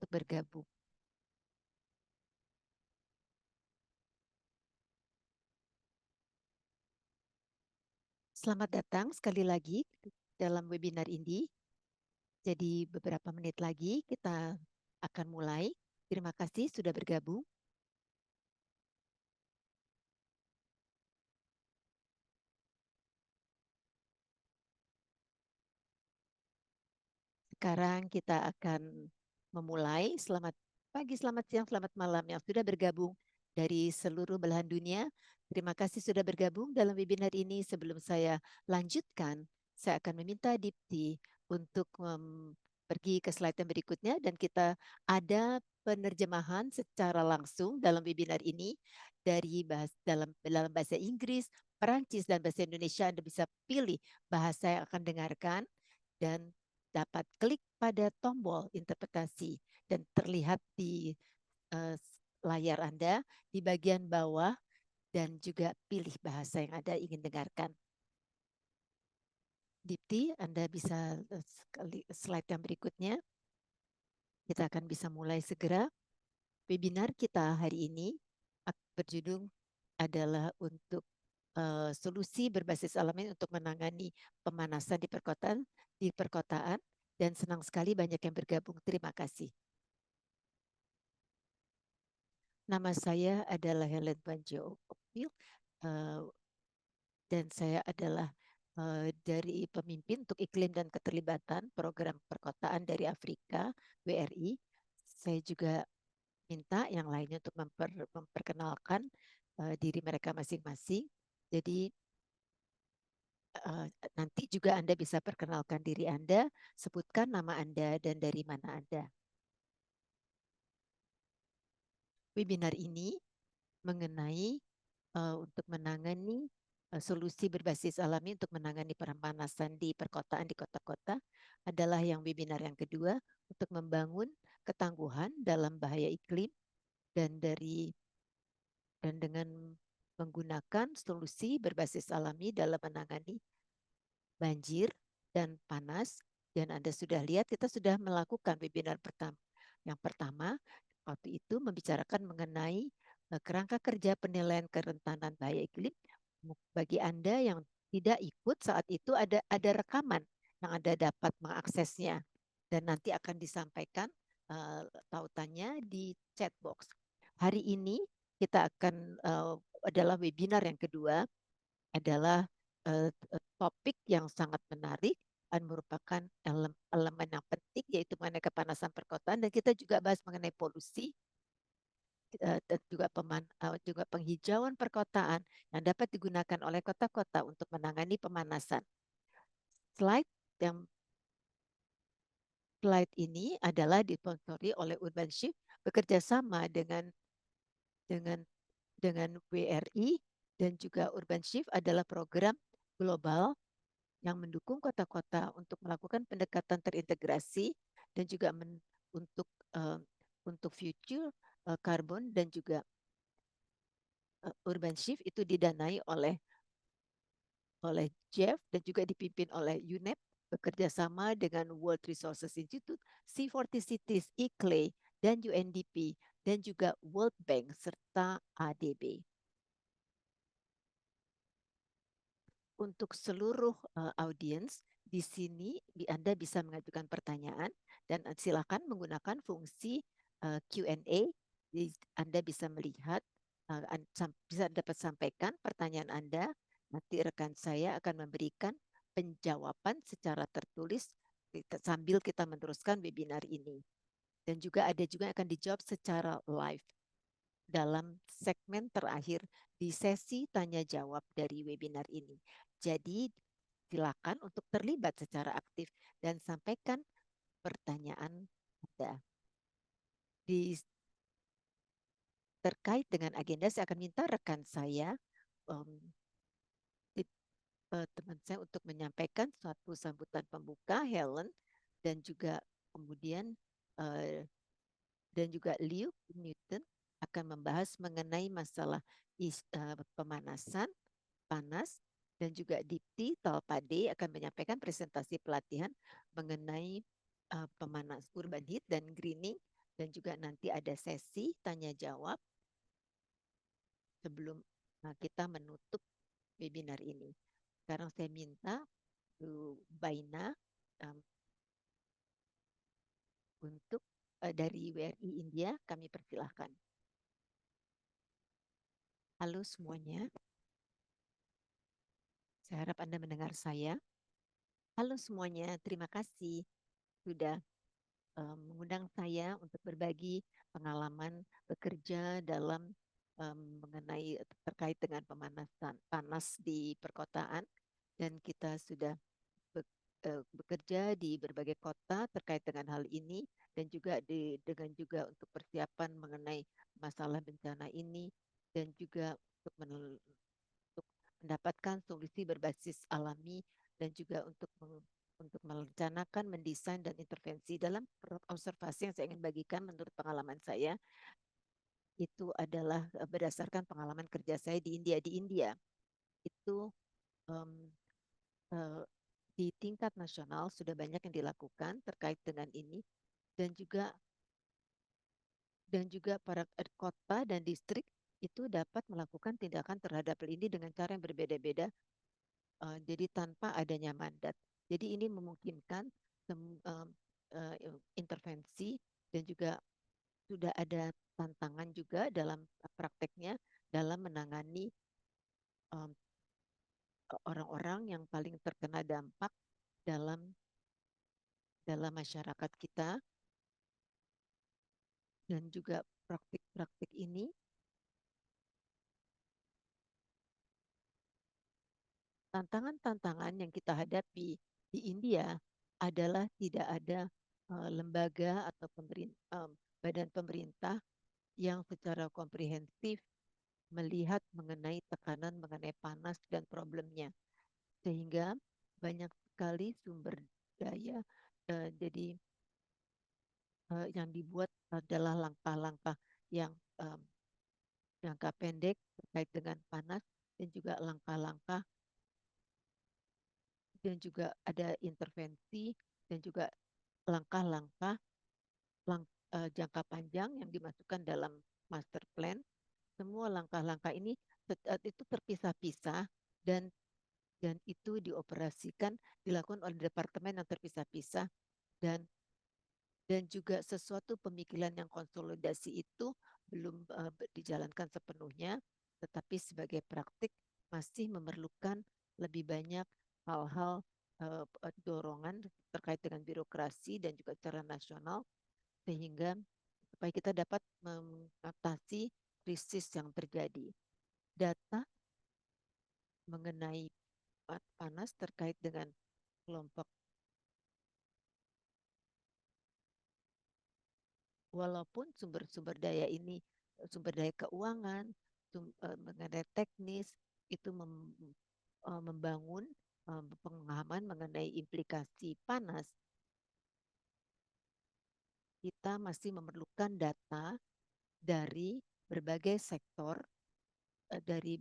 untuk bergabung. Selamat datang sekali lagi dalam webinar ini. Jadi beberapa menit lagi kita akan mulai. Terima kasih sudah bergabung. Sekarang kita akan memulai. Selamat pagi, selamat siang, selamat malam yang sudah bergabung dari seluruh belahan dunia. Terima kasih sudah bergabung dalam webinar ini. Sebelum saya lanjutkan, saya akan meminta Dipti untuk pergi ke slide yang berikutnya dan kita ada penerjemahan secara langsung dalam webinar ini dari dalam bahasa Inggris, Perancis, dan bahasa Indonesia. Anda bisa pilih bahasa yang akan dengarkan dan dapat klik pada tombol interpretasi dan terlihat di uh, layar Anda di bagian bawah dan juga pilih bahasa yang Anda ingin dengarkan. Dipti, Anda bisa slide yang berikutnya. Kita akan bisa mulai segera. Webinar kita hari ini berjudul adalah untuk solusi berbasis alami untuk menangani pemanasan di perkotaan dan senang sekali banyak yang bergabung. Terima kasih. Nama saya adalah Helen Banjo Opil dan saya adalah dari pemimpin untuk iklim dan keterlibatan program perkotaan dari Afrika, WRI. Saya juga minta yang lainnya untuk memperkenalkan diri mereka masing-masing. Jadi nanti juga Anda bisa perkenalkan diri Anda, sebutkan nama Anda dan dari mana Anda. Webinar ini mengenai untuk menangani solusi berbasis alami untuk menangani pemanasan di perkotaan di kota-kota adalah yang webinar yang kedua untuk membangun ketangguhan dalam bahaya iklim dan dengan menggunakan solusi berbasis alami dalam menangani banjir dan panas. Dan Anda sudah lihat kita sudah melakukan webinar pertama. Yang pertama waktu itu membicarakan mengenai kerangka kerja penilaian kerentanan bahaya iklim. Bagi Anda yang tidak ikut saat itu ada rekaman yang Anda dapat mengaksesnya dan nanti akan disampaikan tautannya di chat box. Hari ini kita akan adalah webinar yang kedua adalah topik yang sangat menarik dan merupakan elemen yang penting yaitu mengenai kepanasan perkotaan dan kita juga bahas mengenai polusi dan juga penghijauan perkotaan yang dapat digunakan oleh kota-kota untuk menangani pemanasan. Slide yang slide ini adalah disponsori oleh Urban Shift bekerja sama dengan dengan WRI dan juga Urban Shift adalah program global yang mendukung kota-kota untuk melakukan pendekatan terintegrasi dan juga untuk uh, untuk future carbon dan juga Urban Shift itu didanai oleh Jeff dan juga dipimpin oleh UNEP bekerja sama dengan World Resources Institute, C40 Cities, ICLEI, dan UNDP, dan juga World Bank serta ADB. Untuk seluruh audiens, di sini Anda bisa mengajukan pertanyaan dan silakan menggunakan fungsi Q&A. Anda bisa melihat, bisa dapat sampaikan pertanyaan Anda. Nanti rekan saya akan memberikan penjawaban secara tertulis sambil kita meneruskan webinar ini. Dan juga ada juga yang akan dijawab secara live dalam segmen terakhir di sesi tanya jawab dari webinar ini. Jadi silakan untuk terlibat secara aktif dan sampaikan pertanyaan Anda. Terkait dengan agenda, saya akan minta rekan saya, um, teman saya untuk menyampaikan suatu sambutan pembuka, Helen, dan juga kemudian uh, dan juga Liu Newton akan membahas mengenai masalah pemanasan, panas, dan juga Dipti Talpade akan menyampaikan presentasi pelatihan mengenai pemanas urban heat dan greening, dan dan juga nanti ada sesi tanya jawab sebelum kita menutup webinar ini. Sekarang saya minta Bu Baina um, untuk dari WRI India kami persilahkan. Halo semuanya, saya harap Anda mendengar saya. Halo semuanya, terima kasih sudah mengundang saya untuk berbagi pengalaman bekerja dalam mengenai terkait dengan pemanasan panas di perkotaan, dan kita sudah bekerja di berbagai kota terkait dengan hal ini, dan juga dengan juga untuk persiapan mengenai masalah bencana ini, dan juga untuk mendapatkan solusi berbasis alami, dan juga untuk merencanakan, mendesain, dan intervensi dalam observasi yang saya ingin bagikan menurut pengalaman saya. Itu adalah berdasarkan pengalaman kerja saya di India. Di India itu um, uh, di tingkat nasional sudah banyak yang dilakukan terkait dengan ini, dan juga para kota dan distrik itu dapat melakukan tindakan terhadap hal ini dengan cara yang berbeda-beda, jadi tanpa adanya mandat. Jadi ini memungkinkan intervensi, dan juga sudah ada tantangan juga dalam prakteknya dalam menangani um, orang-orang yang paling terkena dampak dalam dalam masyarakat kita, dan juga praktik-praktik ini, tantangan-tantangan yang kita hadapi di India adalah tidak ada lembaga atau badan pemerintah yang secara komprehensif melihat mengenai tekanan, mengenai panas dan problemnya, sehingga banyak sekali sumber daya jadi yang dibuat adalah langkah-langkah yang jangka pendek terkait dengan panas, dan juga langkah-langkah, dan juga ada intervensi, dan juga langkah-langkah jangka panjang yang dimasukkan dalam master plan. Semua langkah-langkah ini itu terpisah-pisah, dan itu dioperasikan, dilakukan oleh departemen yang terpisah-pisah, dan juga sesuatu pemikiran yang konsolidasi itu belum dijalankan sepenuhnya, tetapi sebagai praktik masih memerlukan lebih banyak hal-hal dorongan terkait dengan birokrasi dan juga secara nasional, sehingga supaya kita dapat mengatasi krisis yang terjadi. Data mengenai panas terkait dengan kelompok, walaupun sumber-sumber daya ini, sumber daya keuangan, mengenai teknis, itu membangun pemahaman mengenai implikasi panas, kita masih memerlukan data dari berbagai sektor, dari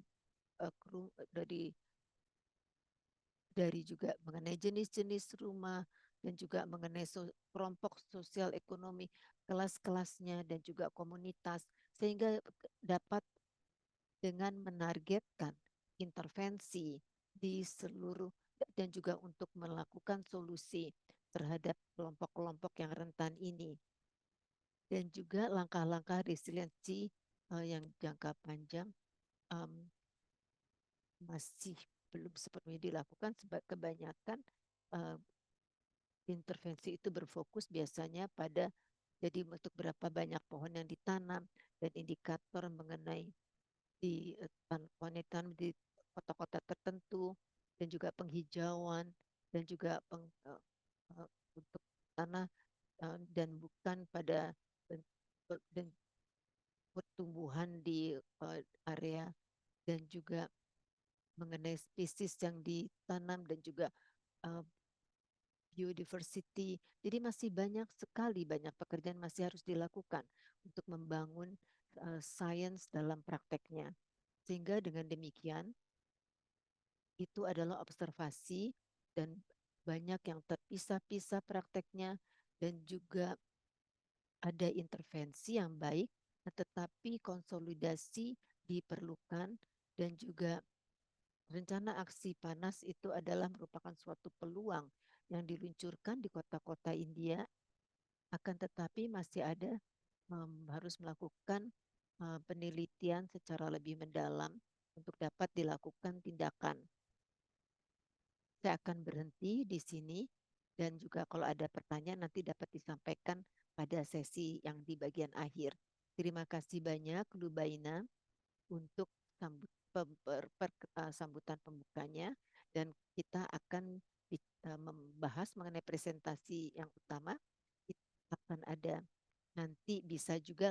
dari juga mengenai jenis-jenis rumah, dan juga mengenai kelompok sosial ekonomi, kelas-kelasnya, dan juga komunitas, sehingga dapat dengan menargetkan intervensi di seluruh, dan juga untuk melakukan solusi terhadap kelompok-kelompok yang rentan ini, dan juga langkah-langkah resiliensi yang jangka panjang um, masih belum sepenuhnya dilakukan. Sebab kebanyakan uh, intervensi itu berfokus biasanya pada jadi untuk berapa banyak pohon yang ditanam, dan indikator mengenai di pohon ditanam di kota-kota tertentu, dan juga penghijauan, dan juga untuk tanah, dan bukan pada dan pertumbuhan di area, dan juga mengenai spesies yang ditanam, dan juga uh, biodiversity. Jadi masih banyak sekali, banyak pekerjaan masih harus dilakukan untuk membangun sains dalam prakteknya. Sehingga dengan demikian, itu adalah observasi, dan banyak yang terpisah-pisah prakteknya, dan juga ada intervensi yang baik, tetapi konsolidasi diperlukan dan juga rencana aksi panas itu adalah merupakan suatu peluang yang diluncurkan di kota-kota India, akan tetapi masih ada harus melakukan penelitian secara lebih mendalam untuk dapat dilakukan tindakan. Saya akan berhenti di sini dan juga kalau ada pertanyaan nanti dapat disampaikan pada sesi yang di bagian akhir. Terima kasih banyak Lubaina untuk sambutan pembukanya dan kita akan membahas mengenai presentasi yang utama. Kita akan ada nanti bisa juga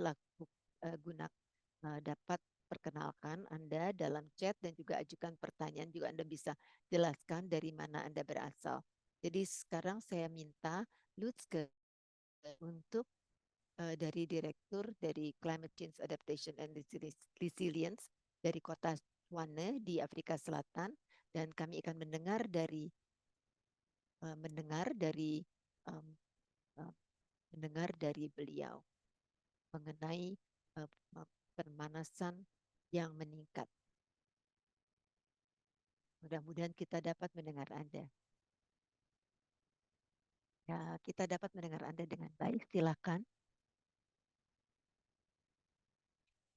dapat perkenalkan Anda dalam chat dan juga ajukan pertanyaan juga Anda bisa jelaskan dari mana Anda berasal. Jadi sekarang saya minta Lutske untuk dari Direktur dari Climate Change Adaptation and Resilience dari kota Swane di Afrika Selatan dan kami akan mendengar dari um, uh, mendengar dari beliau mengenai pemanasan yang meningkat. Mudah-mudahan kita dapat mendengar Anda. Ya, kita dapat mendengar Anda dengan baik. Silakan.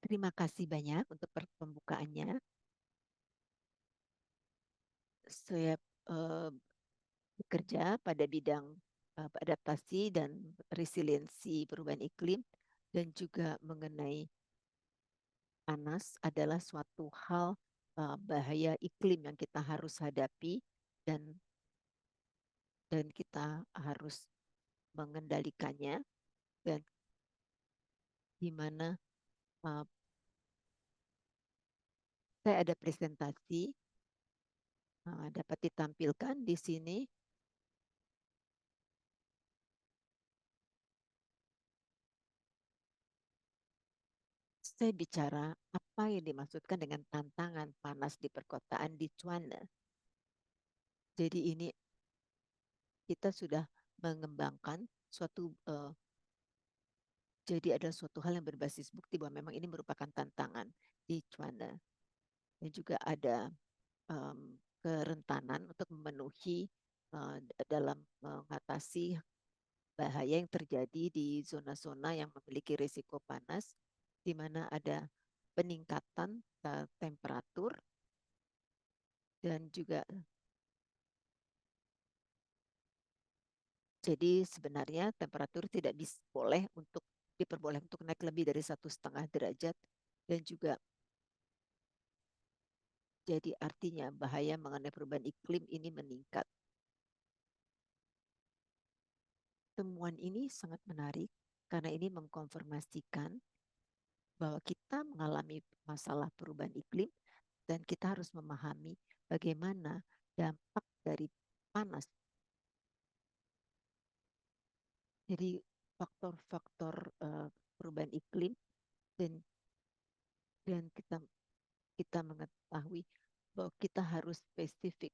Terima kasih banyak untuk pembukaannya. Saya bekerja pada bidang adaptasi dan resiliensi perubahan iklim dan juga mengenai panas adalah suatu hal bahaya iklim yang kita harus hadapi dan kita harus mengendalikannya dan di mana uh, saya ada presentasi dapat ditampilkan di sini. Saya bicara apa yang dimaksudkan dengan tantangan panas di perkotaan di Cuana. Jadi ini kita sudah mengembangkan suatu jadi ada suatu hal yang berbasis bukti bahwa memang ini merupakan tantangan di Cuana. Dan juga ada kerentanan untuk memenuhi dalam mengatasi bahaya yang terjadi di zona-zona yang memiliki risiko panas, di mana ada peningkatan temperatur dan juga jadi sebenarnya temperatur tidak boleh untuk diperbolehkan untuk naik lebih dari 1,5 derajat dan juga jadi artinya bahaya mengenai perubahan iklim ini meningkat. Temuan ini sangat menarik karena ini mengkonfirmasikan bahwa kita mengalami masalah perubahan iklim dan kita harus memahami bagaimana dampak dari panas. Jadi faktor-faktor perubahan iklim dan kita mengetahui bahwa kita harus spesifik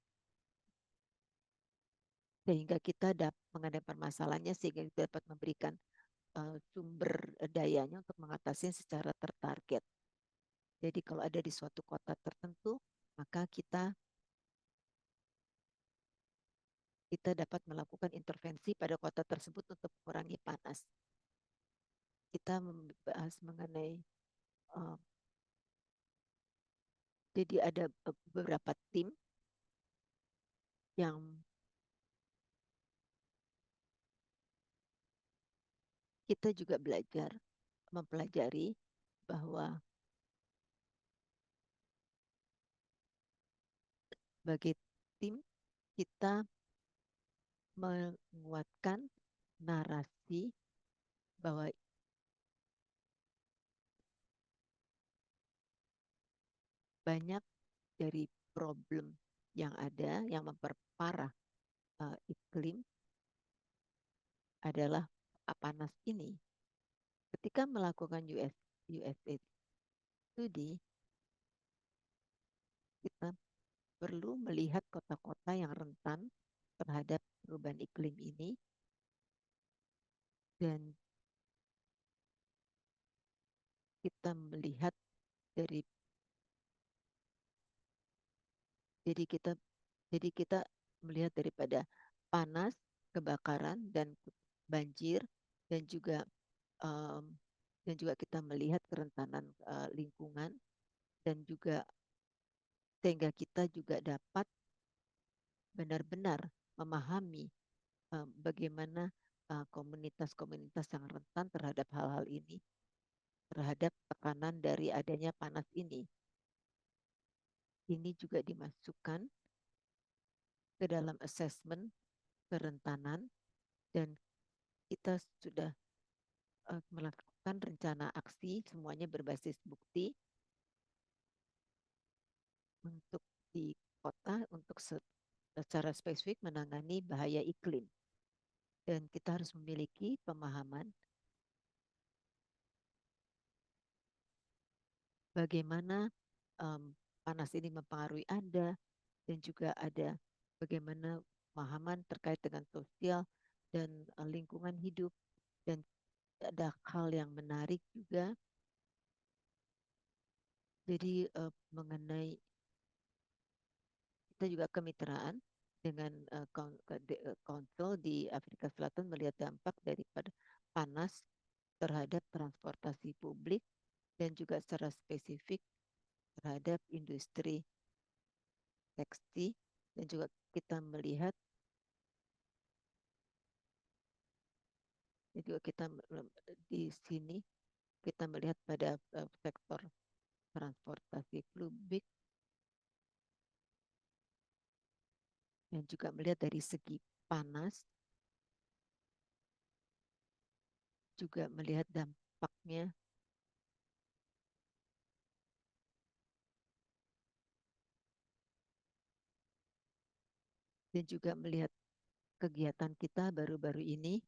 sehingga kita dapat mengenai permasalahannya sehingga kita dapat memberikan sumber dayanya untuk mengatasi secara tertarget. Jadi kalau ada di suatu kota tertentu, maka kita dapat melakukan intervensi pada kota tersebut untuk mengurangi panas. Kita membahas mengenai uh, jadi ada beberapa tim yang kita juga mempelajari bahwa sebagai tim kita menguatkan narasi bahwa banyak dari problem yang ada yang memperparah iklim adalah panas ini. Ketika melakukan USA studi, kita perlu melihat kota-kota yang rentan terhadap perubahan iklim ini dan kita melihat dari jadi kita jadi kita melihat daripada panas, kebakaran dan banjir dan juga em, dan juga kita melihat kerentanan lingkungan dan juga sehingga kita juga dapat benar-benar memahami bagaimana komunitas-komunitas yang rentan terhadap hal-hal ini, terhadap tekanan dari adanya panas ini. Ini juga dimasukkan ke dalam asesmen kerentanan dan kita sudah melakukan rencana aksi semuanya berbasis bukti untuk di kota untuk secara spesifik menangani bahaya iklim dan kita harus memiliki pemahaman bagaimana panas ini mempengaruhi Anda dan juga ada bagaimana pemahaman terkait dengan sosial dan lingkungan hidup dan ada hal yang menarik juga jadi mengenai kita juga kemitraan dengan konsul di Afrika Selatan melihat dampak daripada panas terhadap transportasi publik dan juga secara spesifik terhadap industri tekstil dan juga kita melihat juga kita di sini kita melihat pada sektor transportasi publik dan juga melihat dari segi panas juga melihat dampaknya dan juga melihat kegiatan kita baru-baru ini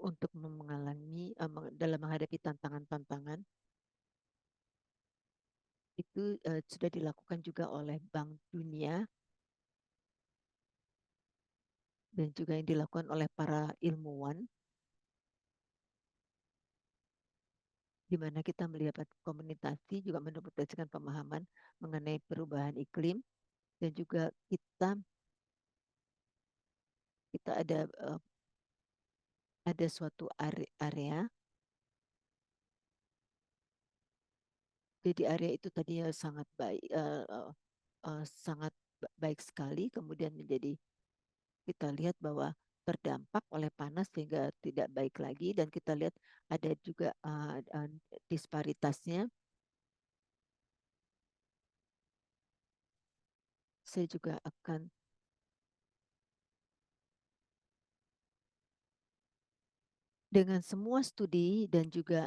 untuk mengalami dalam menghadapi tantangan-tantangan itu sudah dilakukan juga oleh Bank Dunia dan juga yang dilakukan oleh para ilmuwan di mana kita melihat komunikasi juga mendapatkan pemahaman mengenai perubahan iklim dan juga kita ada suatu area jadi area itu tadinya sangat baik sangat baik sekali kemudian menjadi kita lihat bahwa terdampak oleh panas sehingga tidak baik lagi dan kita lihat ada juga disparitasnya. Saya juga akan dengan semua studi dan juga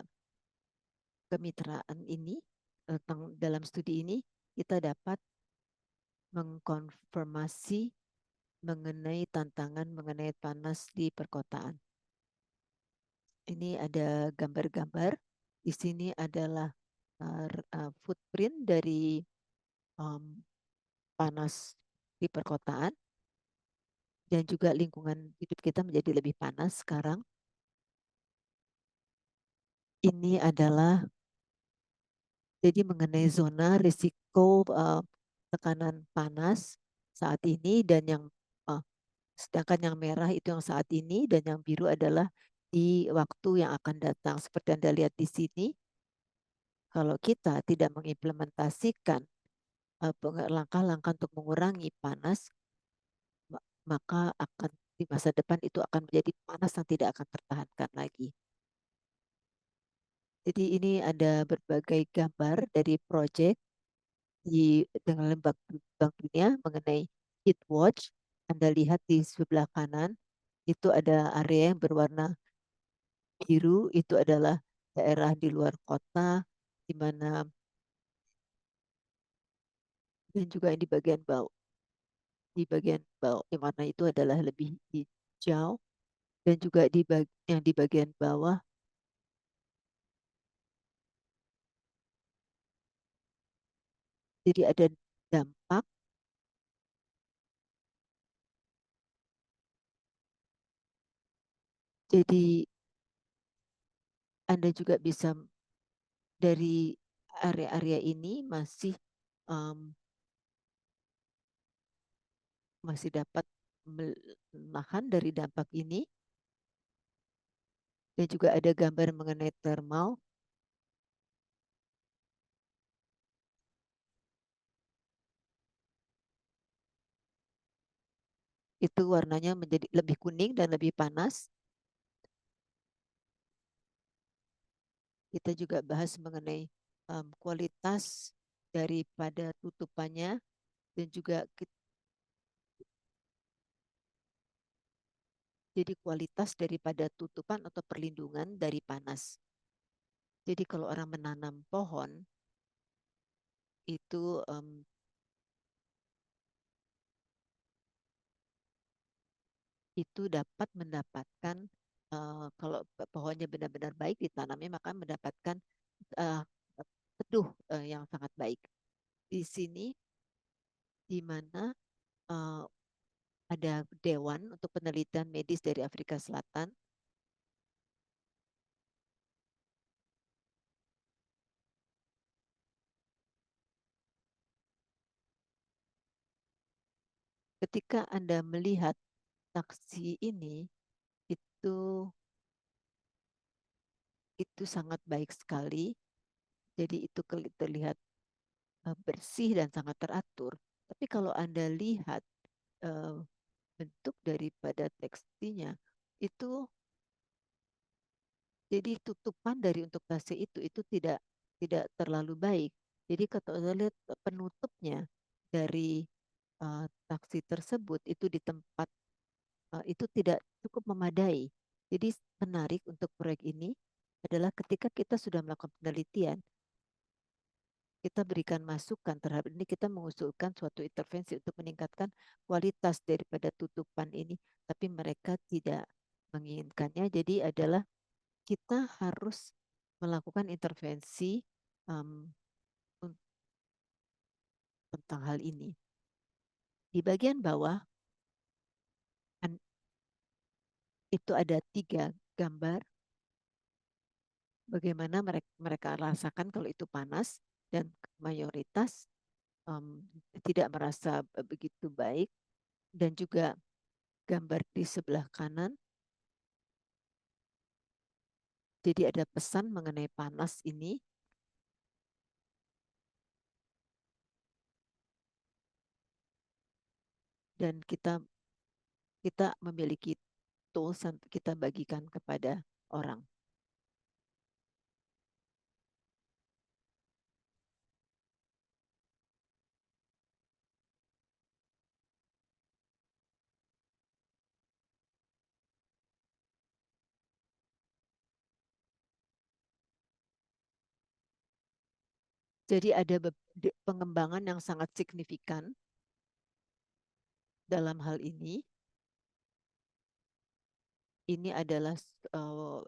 kemitraan ini dalam studi ini kita dapat mengkonfirmasi mengenai tantangan mengenai panas di perkotaan. Ini ada gambar-gambar. Di sini adalah footprint dari um, panas di perkotaan dan juga lingkungan hidup kita menjadi lebih panas sekarang. Ini adalah jadi mengenai zona risiko tekanan panas saat ini dan yang uh, sedangkan yang merah itu yang saat ini dan yang biru adalah di waktu yang akan datang. Seperti Anda lihat di sini, kalau kita tidak mengimplementasikan langkah-langkah untuk mengurangi panas, maka akan di masa depan itu akan menjadi panas yang tidak akan tertahankan lagi. Jadi ini ada berbagai gambar dari proyek dengan Bank Dunia mengenai heat watch. Anda lihat di sebelah kanan itu ada area yang berwarna biru, itu adalah daerah di luar kota, di mana dan juga di bagian bawah, di mana itu adalah lebih hijau dan juga yang di bagian bawah jadi ada dampak. Jadi Anda juga bisa dari area-area ini um, masih dapat menahan dari dampak ini, dan juga ada gambar mengenai thermal. Itu warnanya menjadi lebih kuning dan lebih panas. Kita juga bahas mengenai kualitas daripada tutupannya, dan juga jadi kualitas daripada tutupan atau perlindungan dari panas. Jadi kalau orang menanam pohon itu dapat mendapatkan, kalau pohonnya benar-benar baik ditanamnya, maka mendapatkan uh, teduh yang sangat baik. Di sini di mana uh, ada Dewan untuk Penelitian Medis dari Afrika Selatan. Ketika Anda melihat taksi ini, itu sangat baik sekali. Jadi itu terlihat bersih dan sangat teratur. Tapi kalau Anda lihat uh, bentuk daripada tekstilnya, itu jadi tutupan dari untuk taksi itu tidak terlalu baik. Jadi kalau saya lihat penutupnya dari taksi tersebut itu di tempat itu tidak cukup memadai. Jadi menarik untuk proyek ini adalah ketika kita sudah melakukan penelitian, kita berikan masukan terhadap ini, kita mengusulkan suatu intervensi untuk meningkatkan kualitas daripada tutupan ini, tapi mereka tidak menginginkannya. Jadi adalah kita harus melakukan intervensi um, tentang hal ini. Di bagian bawah itu ada 3 gambar bagaimana mereka rasakan kalau itu panas, dan mayoritas um, tidak merasa begitu baik. Dan juga gambar di sebelah kanan, jadi ada pesan mengenai panas ini, dan kita kita memiliki tools yang kita bagikan kepada orang. Jadi ada pengembangan yang sangat signifikan dalam hal ini. Ini adalah uh,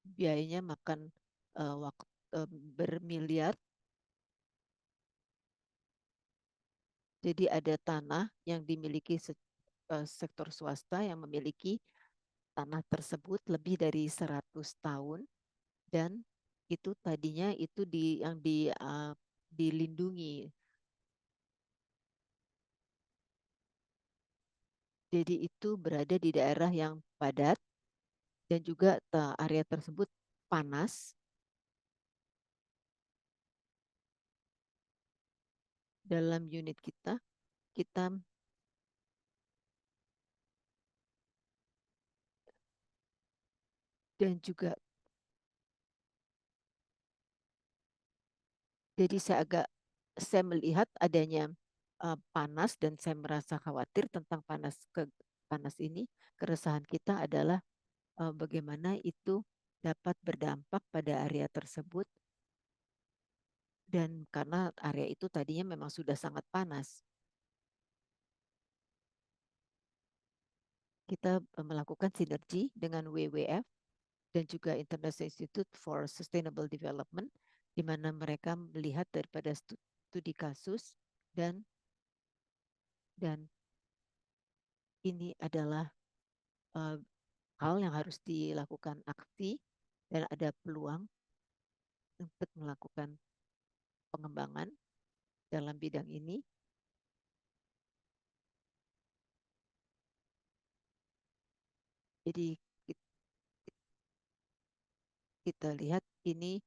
biayanya makan waktu bermiliar. Jadi ada tanah yang dimiliki sektor swasta yang memiliki tanah tersebut lebih dari 100 tahun, dan itu tadinya itu yang dilindungi. Jadi itu berada di daerah yang padat, dan juga area tersebut panas. Dalam unit kita, kita dan juga jadi saya melihat adanya panas, dan saya merasa khawatir tentang panas ini. Keresahan kita adalah bagaimana itu dapat berdampak pada area tersebut, dan karena area itu tadinya memang sudah sangat panas. Kita melakukan sinergi dengan WWF dan juga International Institute for Sustainable Development, di mana mereka melihat daripada studi kasus, dan dan ini adalah uh, hal yang harus dilakukan aksi, dan ada peluang untuk melakukan pengembangan dalam bidang ini. Jadi kita lihat ini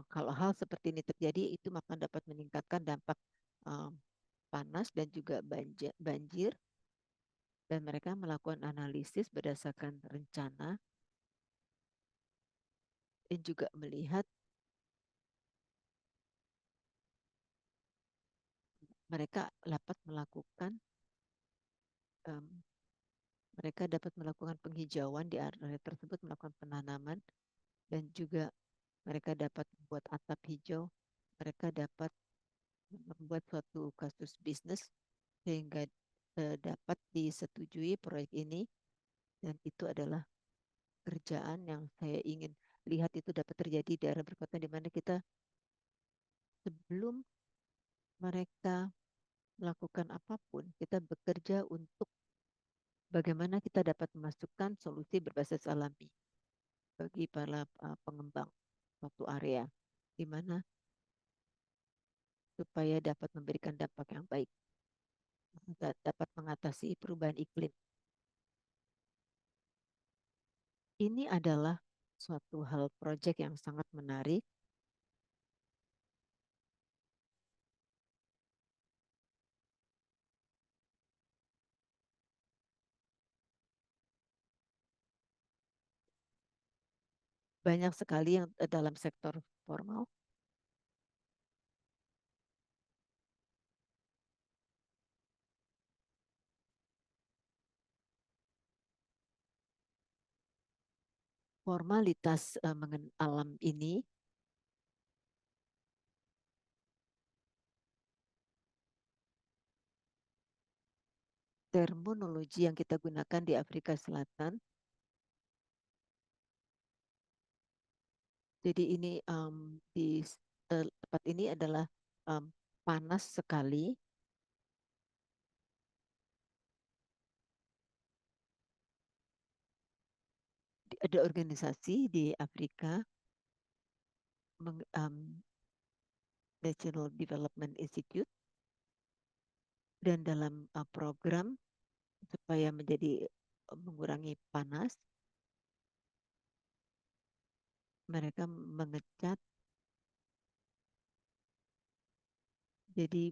kalau hal seperti ini terjadi itu maka dapat meningkatkan dampak panas dan juga banjir, dan mereka melakukan analisis berdasarkan rencana dan juga melihat mereka dapat melakukan um, mereka dapat melakukan penghijauan di area tersebut, melakukan penanaman, dan juga mereka dapat membuat atap hijau, mereka dapat membuat suatu kasus bisnis sehingga dapat disetujui proyek ini, dan itu adalah kerjaan yang saya ingin lihat itu dapat terjadi di daerah berkota di mana kita sebelum mereka melakukan apapun, kita bekerja untuk bagaimana kita dapat memasukkan solusi berbasis alami bagi para pengembang suatu area, di mana supaya dapat memberikan dampak yang baik, dapat mengatasi perubahan iklim. Ini adalah suatu hal proyek yang sangat menarik. Banyak sekali yang dalam sektor formal. Formalitas alam ini terminologi yang kita gunakan di Afrika Selatan. Jadi ini di tempat ini adalah panas sekali. Ada organisasi di Afrika, National Development Institute, dan dalam program supaya mengurangi panas, mereka mengecat. Jadi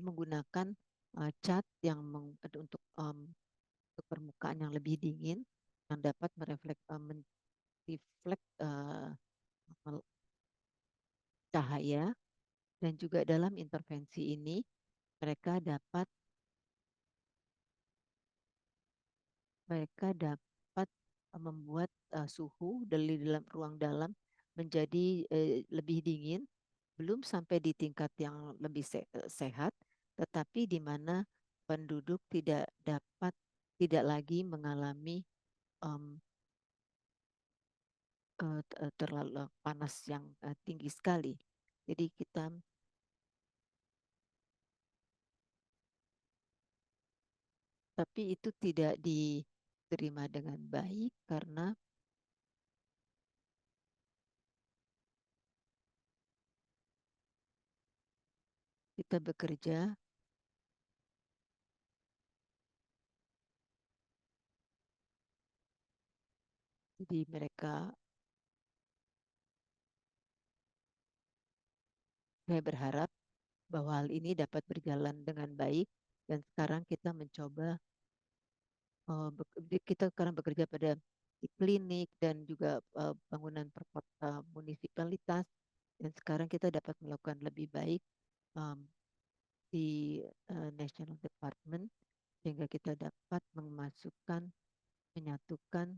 menggunakan cat yang untuk permukaan yang lebih dingin yang dapat mereflek cahaya, dan juga dalam intervensi ini mereka dapat membuat suhu dari dalam ruang dalam menjadi lebih dingin, belum sampai di tingkat yang lebih sehat, tetapi di mana penduduk tidak lagi mengalami um, terlalu panas yang tinggi sekali. Jadi tapi itu tidak diterima dengan baik karena kita bekerja jadi saya berharap bahwa hal ini dapat berjalan dengan baik, dan sekarang kita sekarang bekerja pada di klinik dan juga bangunan munisipalitas, dan sekarang kita dapat melakukan lebih baik um, di National Department sehingga kita dapat menyatukan,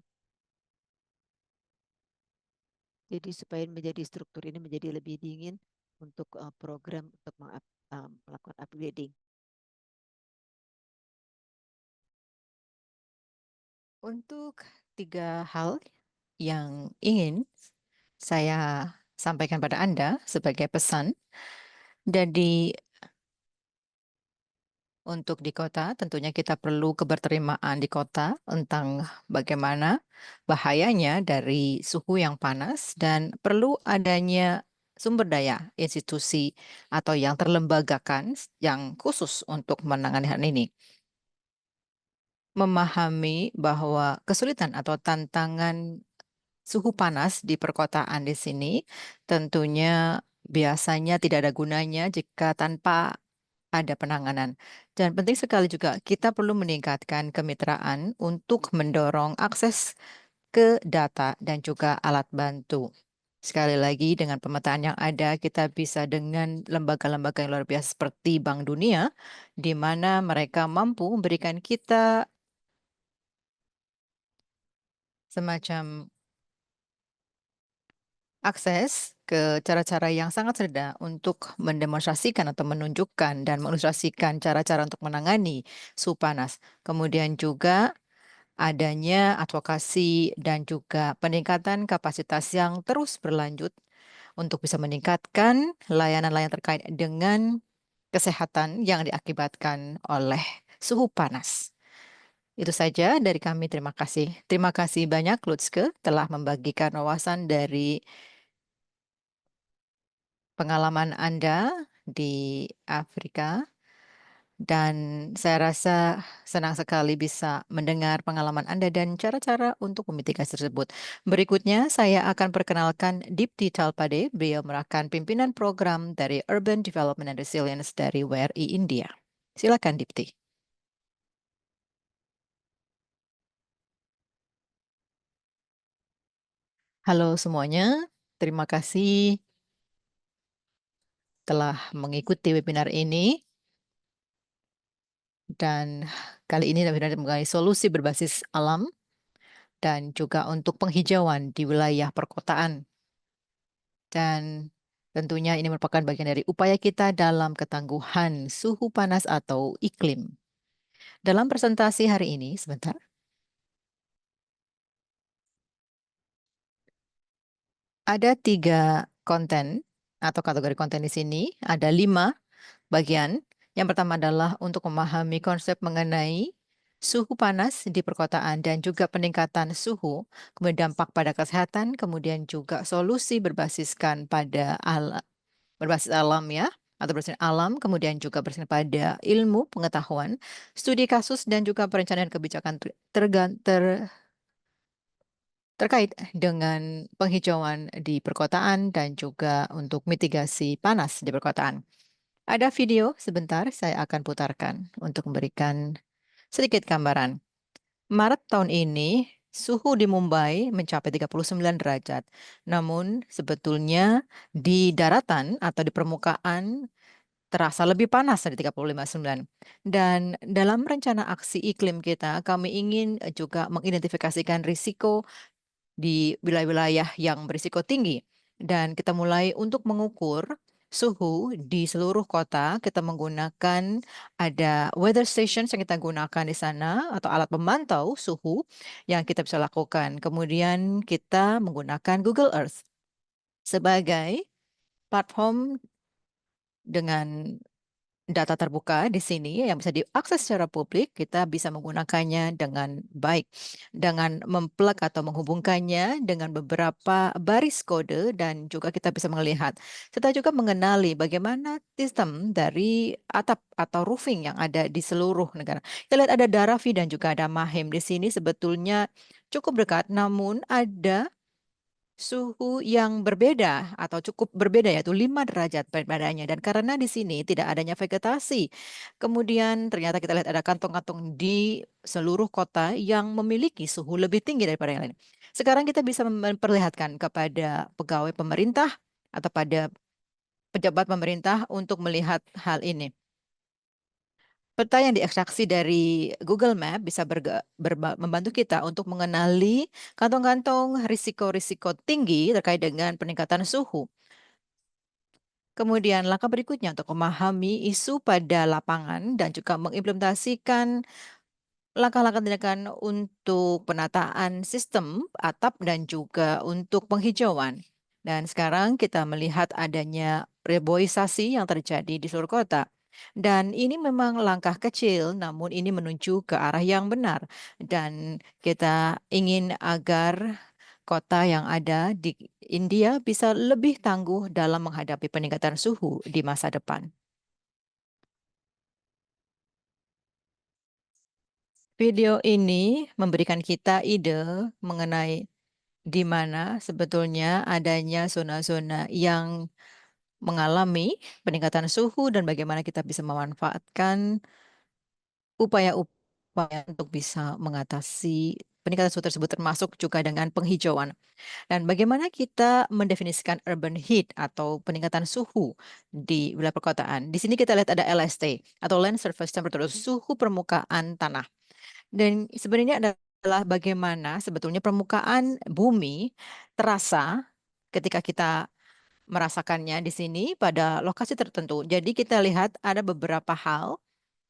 jadi supaya menjadi struktur ini menjadi lebih dingin untuk program untuk melakukan upgrading. Untuk 3 hal yang ingin saya sampaikan pada Anda sebagai pesan dari Untuk di kota, tentunya kita perlu keberterimaan di kota tentang bagaimana bahayanya dari suhu yang panas dan perlu adanya sumber daya institusi atau yang terlembagakan yang khusus untuk menangani hal ini. Memahami bahwa kesulitan atau tantangan suhu panas di perkotaan di sini tentunya biasanya tidak ada gunanya jika tanpa ada penanganan. Dan penting sekali juga kita perlu meningkatkan kemitraan untuk mendorong akses ke data dan juga alat bantu. Sekali lagi, dengan pemetaan yang ada, kita bisa dengan lembaga-lembaga yang luar biasa seperti Bank Dunia, di mana mereka mampu memberikan kita semacam akses ke cara-cara yang sangat sederhana untuk mendemonstrasikan atau menunjukkan dan mengilustrasikan cara-cara untuk menangani suhu panas. Kemudian juga adanya advokasi dan juga peningkatan kapasitas yang terus berlanjut untuk bisa meningkatkan layanan-layanan terkait dengan kesehatan yang diakibatkan oleh suhu panas. Itu saja dari kami. Terima kasih. Terima kasih banyak, Lutske, telah membagikan wawasan dari pengalaman Anda di Afrika. Dan saya rasa senang sekali bisa mendengar pengalaman Anda dan cara-cara untuk memitigasi tersebut. Berikutnya, saya akan perkenalkan Dipti Talpade. Beliau merupakan pimpinan program dari Urban Development and Resilience dari WRI India. Silakan, Dipti. Halo semuanya, terima kasih telah mengikuti webinar ini. Dan kali ini webinar mengenai solusi berbasis alam dan juga untuk penghijauan di wilayah perkotaan. Dan tentunya ini merupakan bagian dari upaya kita dalam ketangguhan suhu panas atau iklim. Dalam presentasi hari ini, sebentar, ada 3 konten atau kategori konten di sini. Ada 5 bagian. Yang pertama adalah untuk memahami konsep mengenai suhu panas di perkotaan dan juga peningkatan suhu, kemudian dampak pada kesehatan, kemudian juga solusi berbasiskan pada berbasis alam ya, atau berbasis alam, kemudian juga berbasis pada ilmu pengetahuan, studi kasus, dan juga perencanaan kebijakan terkait dengan penghijauan di perkotaan dan juga untuk mitigasi panas di perkotaan. Ada video sebentar saya akan putarkan untuk memberikan sedikit gambaran. Maret tahun ini, suhu di Mumbai mencapai 39 derajat. Namun sebetulnya di daratan atau di permukaan terasa lebih panas dari 35,9. Dan dalam rencana aksi iklim kita, kami ingin juga mengidentifikasikan risiko di wilayah-wilayah yang berisiko tinggi. Dan kita mulai untuk mengukur suhu di seluruh kota. Kita menggunakan ada weather stations yang kita gunakan di sana atau alat pemantau suhu yang kita bisa lakukan. Kemudian kita menggunakan Google Earth sebagai platform dengan data terbuka di sini yang bisa diakses secara publik, kita bisa menggunakannya dengan baik, dengan memplug atau menghubungkannya dengan beberapa baris kode dan juga kita bisa melihat. Serta juga mengenali bagaimana sistem dari atap atau roofing yang ada di seluruh negara. Kita lihat ada Dharavi dan juga ada Mahim di sini sebetulnya cukup dekat, namun ada suhu yang berbeda atau cukup berbeda yaitu 5 derajat perbedaannya dan karena di sini tidak adanya vegetasi. Kemudian ternyata kita lihat ada kantong-kantong di seluruh kota yang memiliki suhu lebih tinggi daripada yang lain. Sekarang kita bisa memperlihatkan kepada pegawai pemerintah atau pada pejabat pemerintah untuk melihat hal ini. Peta yang diekstraksi dari Google Map bisa membantu kita untuk mengenali kantong-kantong risiko-risiko tinggi terkait dengan peningkatan suhu. Kemudian langkah berikutnya untuk memahami isu pada lapangan dan juga mengimplementasikan langkah-langkah tindakan untuk penataan sistem atap dan juga untuk penghijauan. Dan sekarang kita melihat adanya reboisasi yang terjadi di seluruh kota. Dan ini memang langkah kecil, namun ini menuju ke arah yang benar. Dan kita ingin agar kota yang ada di India bisa lebih tangguh dalam menghadapi peningkatan suhu di masa depan. Video ini memberikan kita ide mengenai di mana sebetulnya adanya zona-zona yang mengalami peningkatan suhu dan bagaimana kita bisa memanfaatkan upaya-upaya untuk bisa mengatasi peningkatan suhu tersebut termasuk juga dengan penghijauan. Dan bagaimana kita mendefinisikan urban heat atau peningkatan suhu di wilayah perkotaan. Di sini kita lihat ada LST atau land surface temperature, suhu permukaan tanah. Dan sebenarnya adalah bagaimana sebetulnya permukaan bumi terasa ketika kita merasakannya di sini pada lokasi tertentu. Jadi kita lihat ada beberapa hal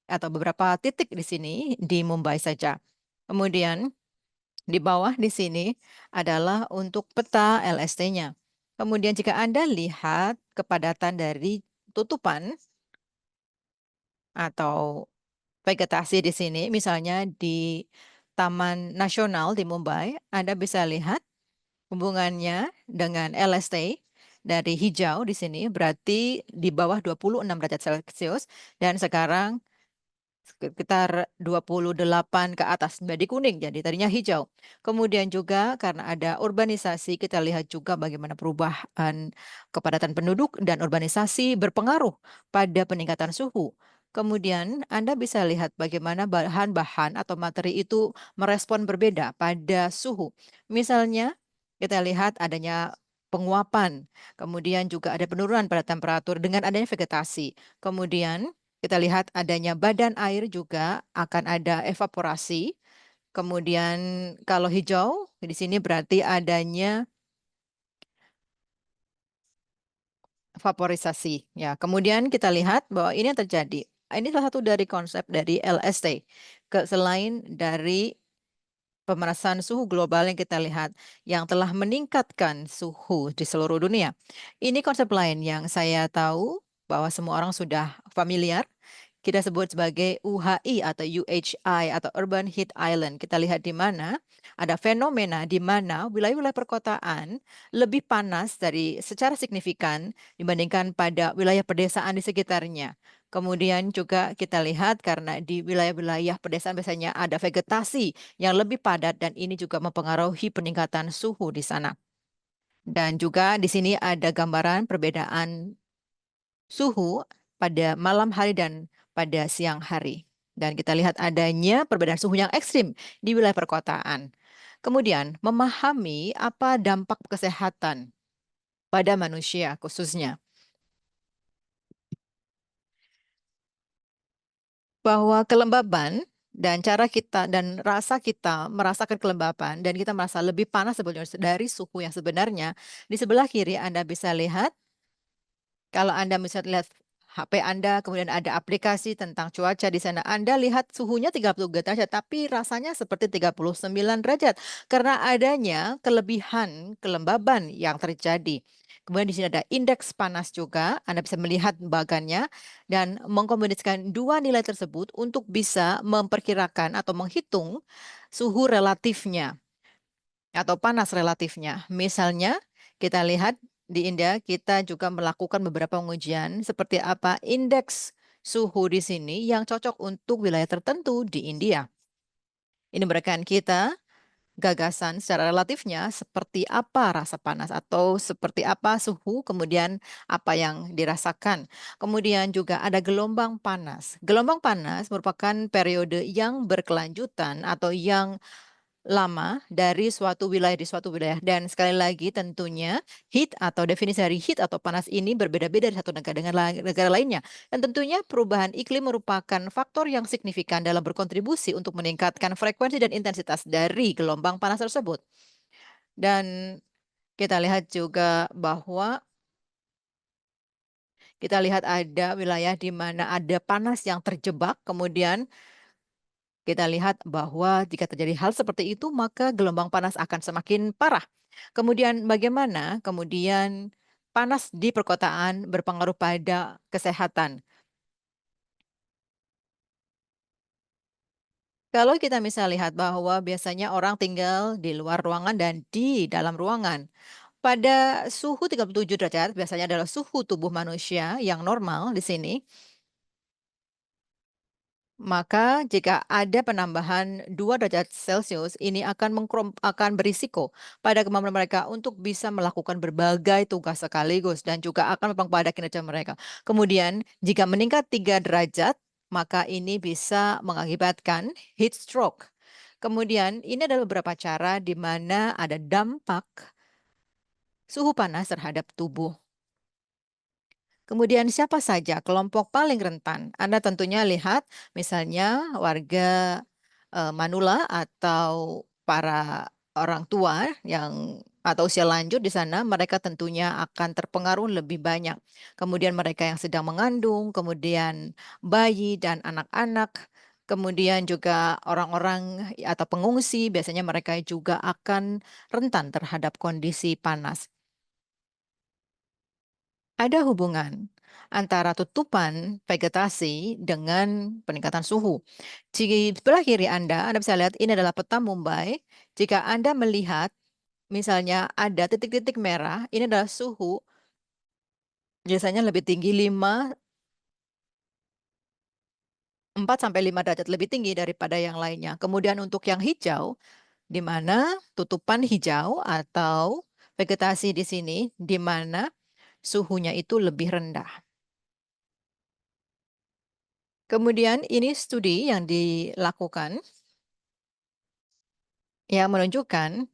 atau beberapa titik di sini di Mumbai saja. Kemudian di bawah di sini adalah untuk peta LST-nya. Kemudian jika Anda lihat kepadatan dari tutupan atau vegetasi di sini, misalnya di Taman Nasional di Mumbai, Anda bisa lihat hubungannya dengan LST dari hijau di sini berarti di bawah 26 derajat Celcius dan sekarang sekitar 28 ke atas menjadi kuning, jadi tadinya hijau. Kemudian juga karena ada urbanisasi, kita lihat juga bagaimana perubahan kepadatan penduduk dan urbanisasi berpengaruh pada peningkatan suhu. Kemudian Anda bisa lihat bagaimana bahan-bahan atau materi itu merespon berbeda pada suhu. Misalnya, kita lihat adanya penguapan, kemudian juga ada penurunan pada temperatur dengan adanya vegetasi. Kemudian kita lihat adanya badan air juga akan ada evaporasi. Kemudian kalau hijau di sini berarti adanya vaporisasi. Ya, kemudian kita lihat bahwa ini yang terjadi. Ini salah satu dari konsep dari LST. Selain dari pemanasan suhu global yang kita lihat yang telah meningkatkan suhu di seluruh dunia. Ini konsep lain yang saya tahu bahwa semua orang sudah familiar. Kita sebut sebagai UHI atau UHI atau Urban Heat Island. Kita lihat di mana ada fenomena di mana wilayah-wilayah perkotaan lebih panas dari secara signifikan dibandingkan pada wilayah pedesaan di sekitarnya. Kemudian juga kita lihat karena di wilayah-wilayah pedesaan biasanya ada vegetasi yang lebih padat dan ini juga mempengaruhi peningkatan suhu di sana. Dan juga di sini ada gambaran perbedaan suhu pada malam hari dan pada siang hari. Dan kita lihat adanya perbedaan suhu yang ekstrim di wilayah perkotaan. Kemudian, memahami apa dampak kesehatan pada manusia khususnya. Bahwa kelembaban dan cara kita dan rasa kita merasakan kelembapan dan kita merasa lebih panas sebetulnya dari suhu yang sebenarnya. Di sebelah kiri Anda bisa lihat kalau Anda bisa lihat HP Anda, kemudian ada aplikasi tentang cuaca di sana, Anda lihat suhunya 30 derajat, tapi rasanya seperti 39 derajat karena adanya kelebihan kelembaban yang terjadi. Kemudian di sini ada indeks panas juga, Anda bisa melihat bagannya dan mengkombinasikan dua nilai tersebut untuk bisa memperkirakan atau menghitung suhu relatifnya atau panas relatifnya. Misalnya, kita lihat di India, kita juga melakukan beberapa pengujian seperti apa indeks suhu di sini yang cocok untuk wilayah tertentu di India. Ini memberikan kita gagasan secara relatifnya seperti apa rasa panas atau seperti apa suhu, kemudian apa yang dirasakan. Kemudian juga ada gelombang panas. Gelombang panas merupakan periode yang berkelanjutan atau yang lama dari suatu wilayah di suatu wilayah. Dan sekali lagi tentunya heat atau definisi dari heat atau panas ini berbeda-beda dari satu negara dengan negara lainnya. Dan tentunya perubahan iklim merupakan faktor yang signifikan dalam berkontribusi untuk meningkatkan frekuensi dan intensitas dari gelombang panas tersebut. Dan kita lihat juga bahwa kita lihat ada wilayah di mana ada panas yang terjebak, kemudian kita lihat bahwa jika terjadi hal seperti itu, maka gelombang panas akan semakin parah. Kemudian bagaimana? Kemudian panas di perkotaan berpengaruh pada kesehatan. Kalau kita misal lihat bahwa biasanya orang tinggal di luar ruangan dan di dalam ruangan, pada suhu 37 derajat biasanya adalah suhu tubuh manusia yang normal di sini. Maka jika ada penambahan 2 derajat Celcius, ini akan berisiko pada kemampuan mereka untuk bisa melakukan berbagai tugas sekaligus dan juga akan berpengaruh pada kinerja mereka. Kemudian, jika meningkat 3 derajat, maka ini bisa mengakibatkan heat stroke. Kemudian, ini adalah beberapa cara di mana ada dampak suhu panas terhadap tubuh. Kemudian siapa saja kelompok paling rentan? Anda tentunya lihat misalnya warga Manula atau para orang tua yang atau usia lanjut di sana, mereka tentunya akan terpengaruh lebih banyak. Kemudian mereka yang sedang mengandung, kemudian bayi dan anak-anak, kemudian juga orang-orang atau pengungsi, biasanya mereka juga akan rentan terhadap kondisi panas. Ada hubungan antara tutupan vegetasi dengan peningkatan suhu. Di sebelah kiri Anda bisa lihat ini adalah peta Mumbai. Jika Anda melihat misalnya ada titik-titik merah, ini adalah suhu biasanya lebih tinggi 4 sampai 5 derajat lebih tinggi daripada yang lainnya. Kemudian untuk yang hijau, di mana tutupan hijau atau vegetasi di sini, di mana suhunya itu lebih rendah. Kemudian ini studi yang dilakukan yang menunjukkan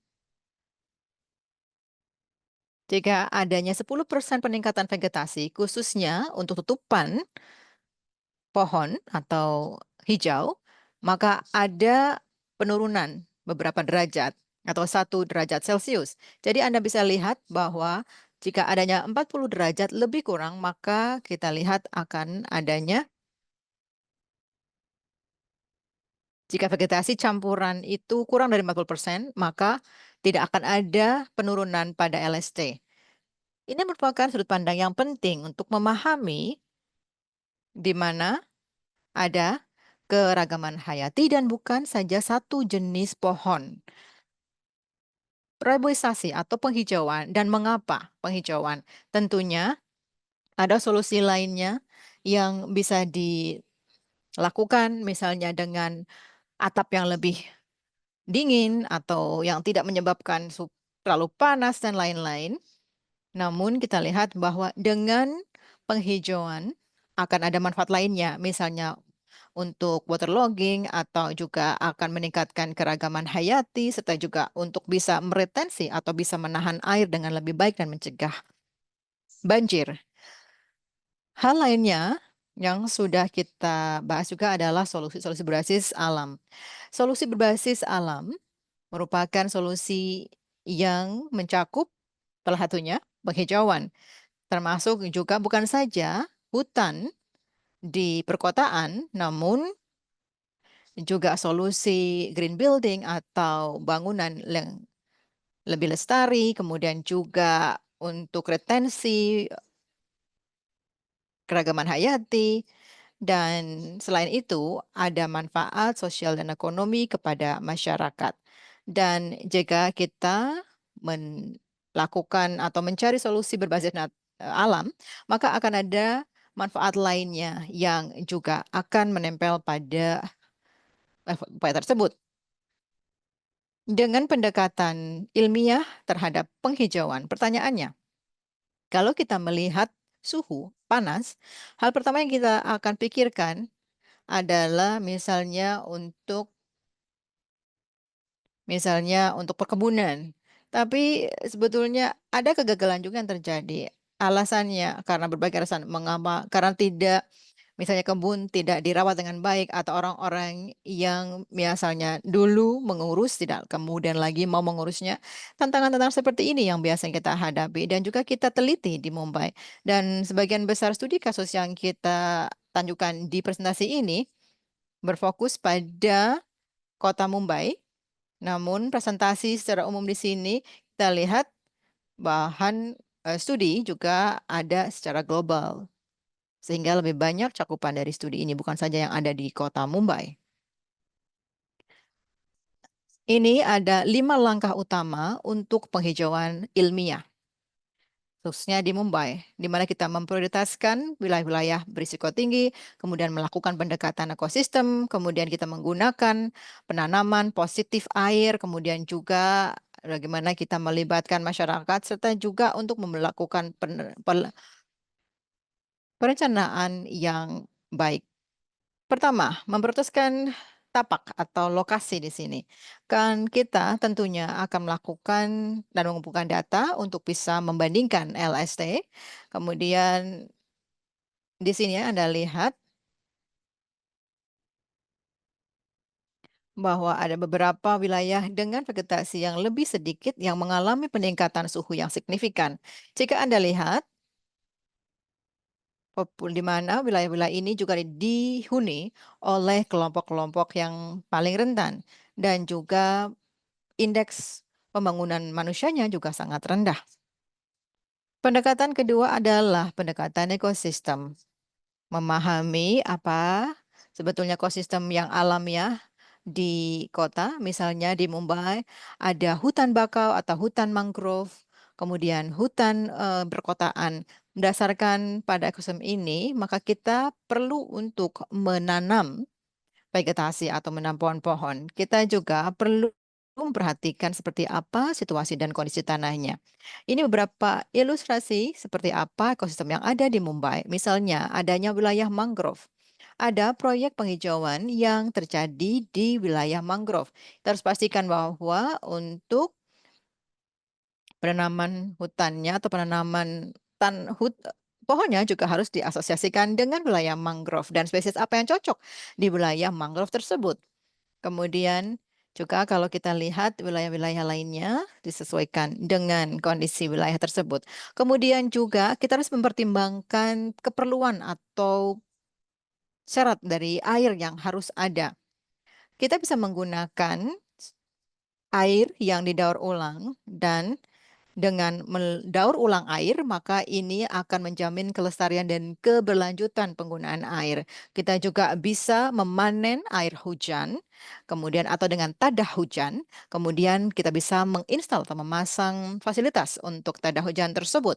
jika adanya 10% peningkatan vegetasi, khususnya untuk tutupan pohon atau hijau, maka ada penurunan beberapa derajat atau 1 derajat Celcius. Jadi Anda bisa lihat bahwa jika adanya 40 derajat lebih kurang, maka kita lihat akan adanya jika vegetasi campuran itu kurang dari 40%, maka tidak akan ada penurunan pada LST. Ini merupakan sudut pandang yang penting untuk memahami di mana ada keragaman hayati dan bukan saja satu jenis pohon. Reboisasi atau penghijauan dan mengapa penghijauan? Tentunya ada solusi lainnya yang bisa dilakukan misalnya dengan atap yang lebih dingin atau yang tidak menyebabkan terlalu panas dan lain-lain. Namun kita lihat bahwa dengan penghijauan akan ada manfaat lainnya, misalnya untuk waterlogging atau juga akan meningkatkan keragaman hayati serta juga untuk bisa meretensi atau bisa menahan air dengan lebih baik dan mencegah banjir. Hal lainnya yang sudah kita bahas juga adalah solusi-solusi berbasis alam. Solusi berbasis alam merupakan solusi yang mencakup salah satunya penghijauan, termasuk juga bukan saja hutan di perkotaan, namun juga solusi green building atau bangunan yang lebih lestari, kemudian juga untuk retensi keragaman hayati, dan selain itu ada manfaat sosial dan ekonomi kepada masyarakat. Dan jika kita melakukan atau mencari solusi berbasis alam, maka akan ada manfaat lainnya yang juga akan menempel pada upaya tersebut. Dengan pendekatan ilmiah terhadap penghijauan, pertanyaannya, kalau kita melihat suhu panas, hal pertama yang kita akan pikirkan adalah misalnya untuk perkebunan. Tapi sebetulnya ada kegagalan juga yang terjadi. Alasannya karena berbagai alasan. Mengapa? Karena tidak misalnya kebun tidak dirawat dengan baik atau orang-orang yang misalnya dulu mengurus tidak kemudian lagi mau mengurusnya. Tantangan-tantangan seperti ini yang biasa kita hadapi dan juga kita teliti di Mumbai. Dan sebagian besar studi kasus yang kita tunjukkan di presentasi ini berfokus pada kota Mumbai. Namun presentasi secara umum di sini kita lihat bahan studi juga ada secara global. Sehingga lebih banyak cakupan dari studi ini bukan saja yang ada di kota Mumbai. Ini ada 5 langkah utama untuk penghijauan ilmiah, khususnya di Mumbai, di mana kita memprioritaskan wilayah-wilayah berisiko tinggi, kemudian melakukan pendekatan ekosistem, kemudian kita menggunakan penanaman positif air, kemudian juga bagaimana kita melibatkan masyarakat, serta juga untuk melakukan perencanaan yang baik. Pertama, memprioritaskan tapak atau lokasi di sini. Kan kita tentunya akan melakukan dan mengumpulkan data untuk bisa membandingkan LST. Kemudian di sini Anda lihat bahwa ada beberapa wilayah dengan vegetasi yang lebih sedikit yang mengalami peningkatan suhu yang signifikan. Jika Anda lihat, di mana wilayah-wilayah ini juga dihuni oleh kelompok-kelompok yang paling rentan dan juga indeks pembangunan manusianya juga sangat rendah. Pendekatan kedua adalah pendekatan ekosistem. Memahami apa sebetulnya ekosistem yang alamiah di kota, misalnya di Mumbai, ada hutan bakau atau hutan mangrove, kemudian hutan perkotaan. Berdasarkan pada ekosistem ini, maka kita perlu untuk menanam vegetasi atau menanam pohon-pohon. Kita juga perlu memperhatikan seperti apa situasi dan kondisi tanahnya. Ini beberapa ilustrasi seperti apa ekosistem yang ada di Mumbai. Misalnya, adanya wilayah mangrove. Ada proyek penghijauan yang terjadi di wilayah mangrove. Kita harus pastikan bahwa untuk penanaman hutannya atau penanaman pohonnya juga harus diasosiasikan dengan wilayah mangrove dan spesies apa yang cocok di wilayah mangrove tersebut. Kemudian juga kalau kita lihat wilayah-wilayah lainnya disesuaikan dengan kondisi wilayah tersebut. Kemudian juga kita harus mempertimbangkan keperluan atau syarat dari air yang harus ada. Kita bisa menggunakan air yang didaur ulang dan dengan mendaur ulang air, maka ini akan menjamin kelestarian dan keberlanjutan penggunaan air. Kita juga bisa memanen air hujan, kemudian atau dengan tadah hujan, kemudian kita bisa menginstal atau memasang fasilitas untuk tadah hujan tersebut.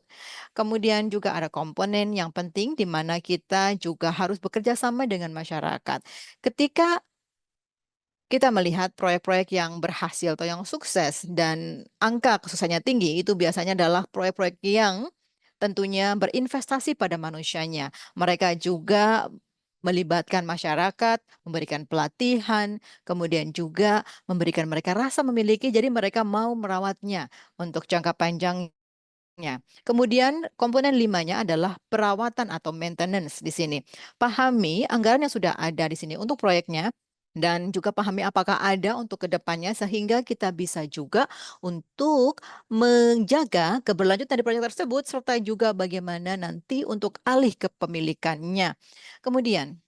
Kemudian juga ada komponen yang penting di mana kita juga harus bekerja sama dengan masyarakat. Ketika kita melihat proyek-proyek yang berhasil atau yang sukses dan angka kesuksesannya tinggi, itu biasanya adalah proyek-proyek yang tentunya berinvestasi pada manusianya. Mereka juga melibatkan masyarakat, memberikan pelatihan, kemudian juga memberikan mereka rasa memiliki, jadi mereka mau merawatnya untuk jangka panjangnya. Kemudian komponen limanya adalah perawatan atau maintenance di sini. Pahami anggaran yang sudah ada di sini untuk proyeknya dan juga pahami apakah ada untuk kedepannya sehingga kita bisa juga untuk menjaga keberlanjutan dari proyek tersebut serta juga bagaimana nanti untuk alih kepemilikannya. Kemudian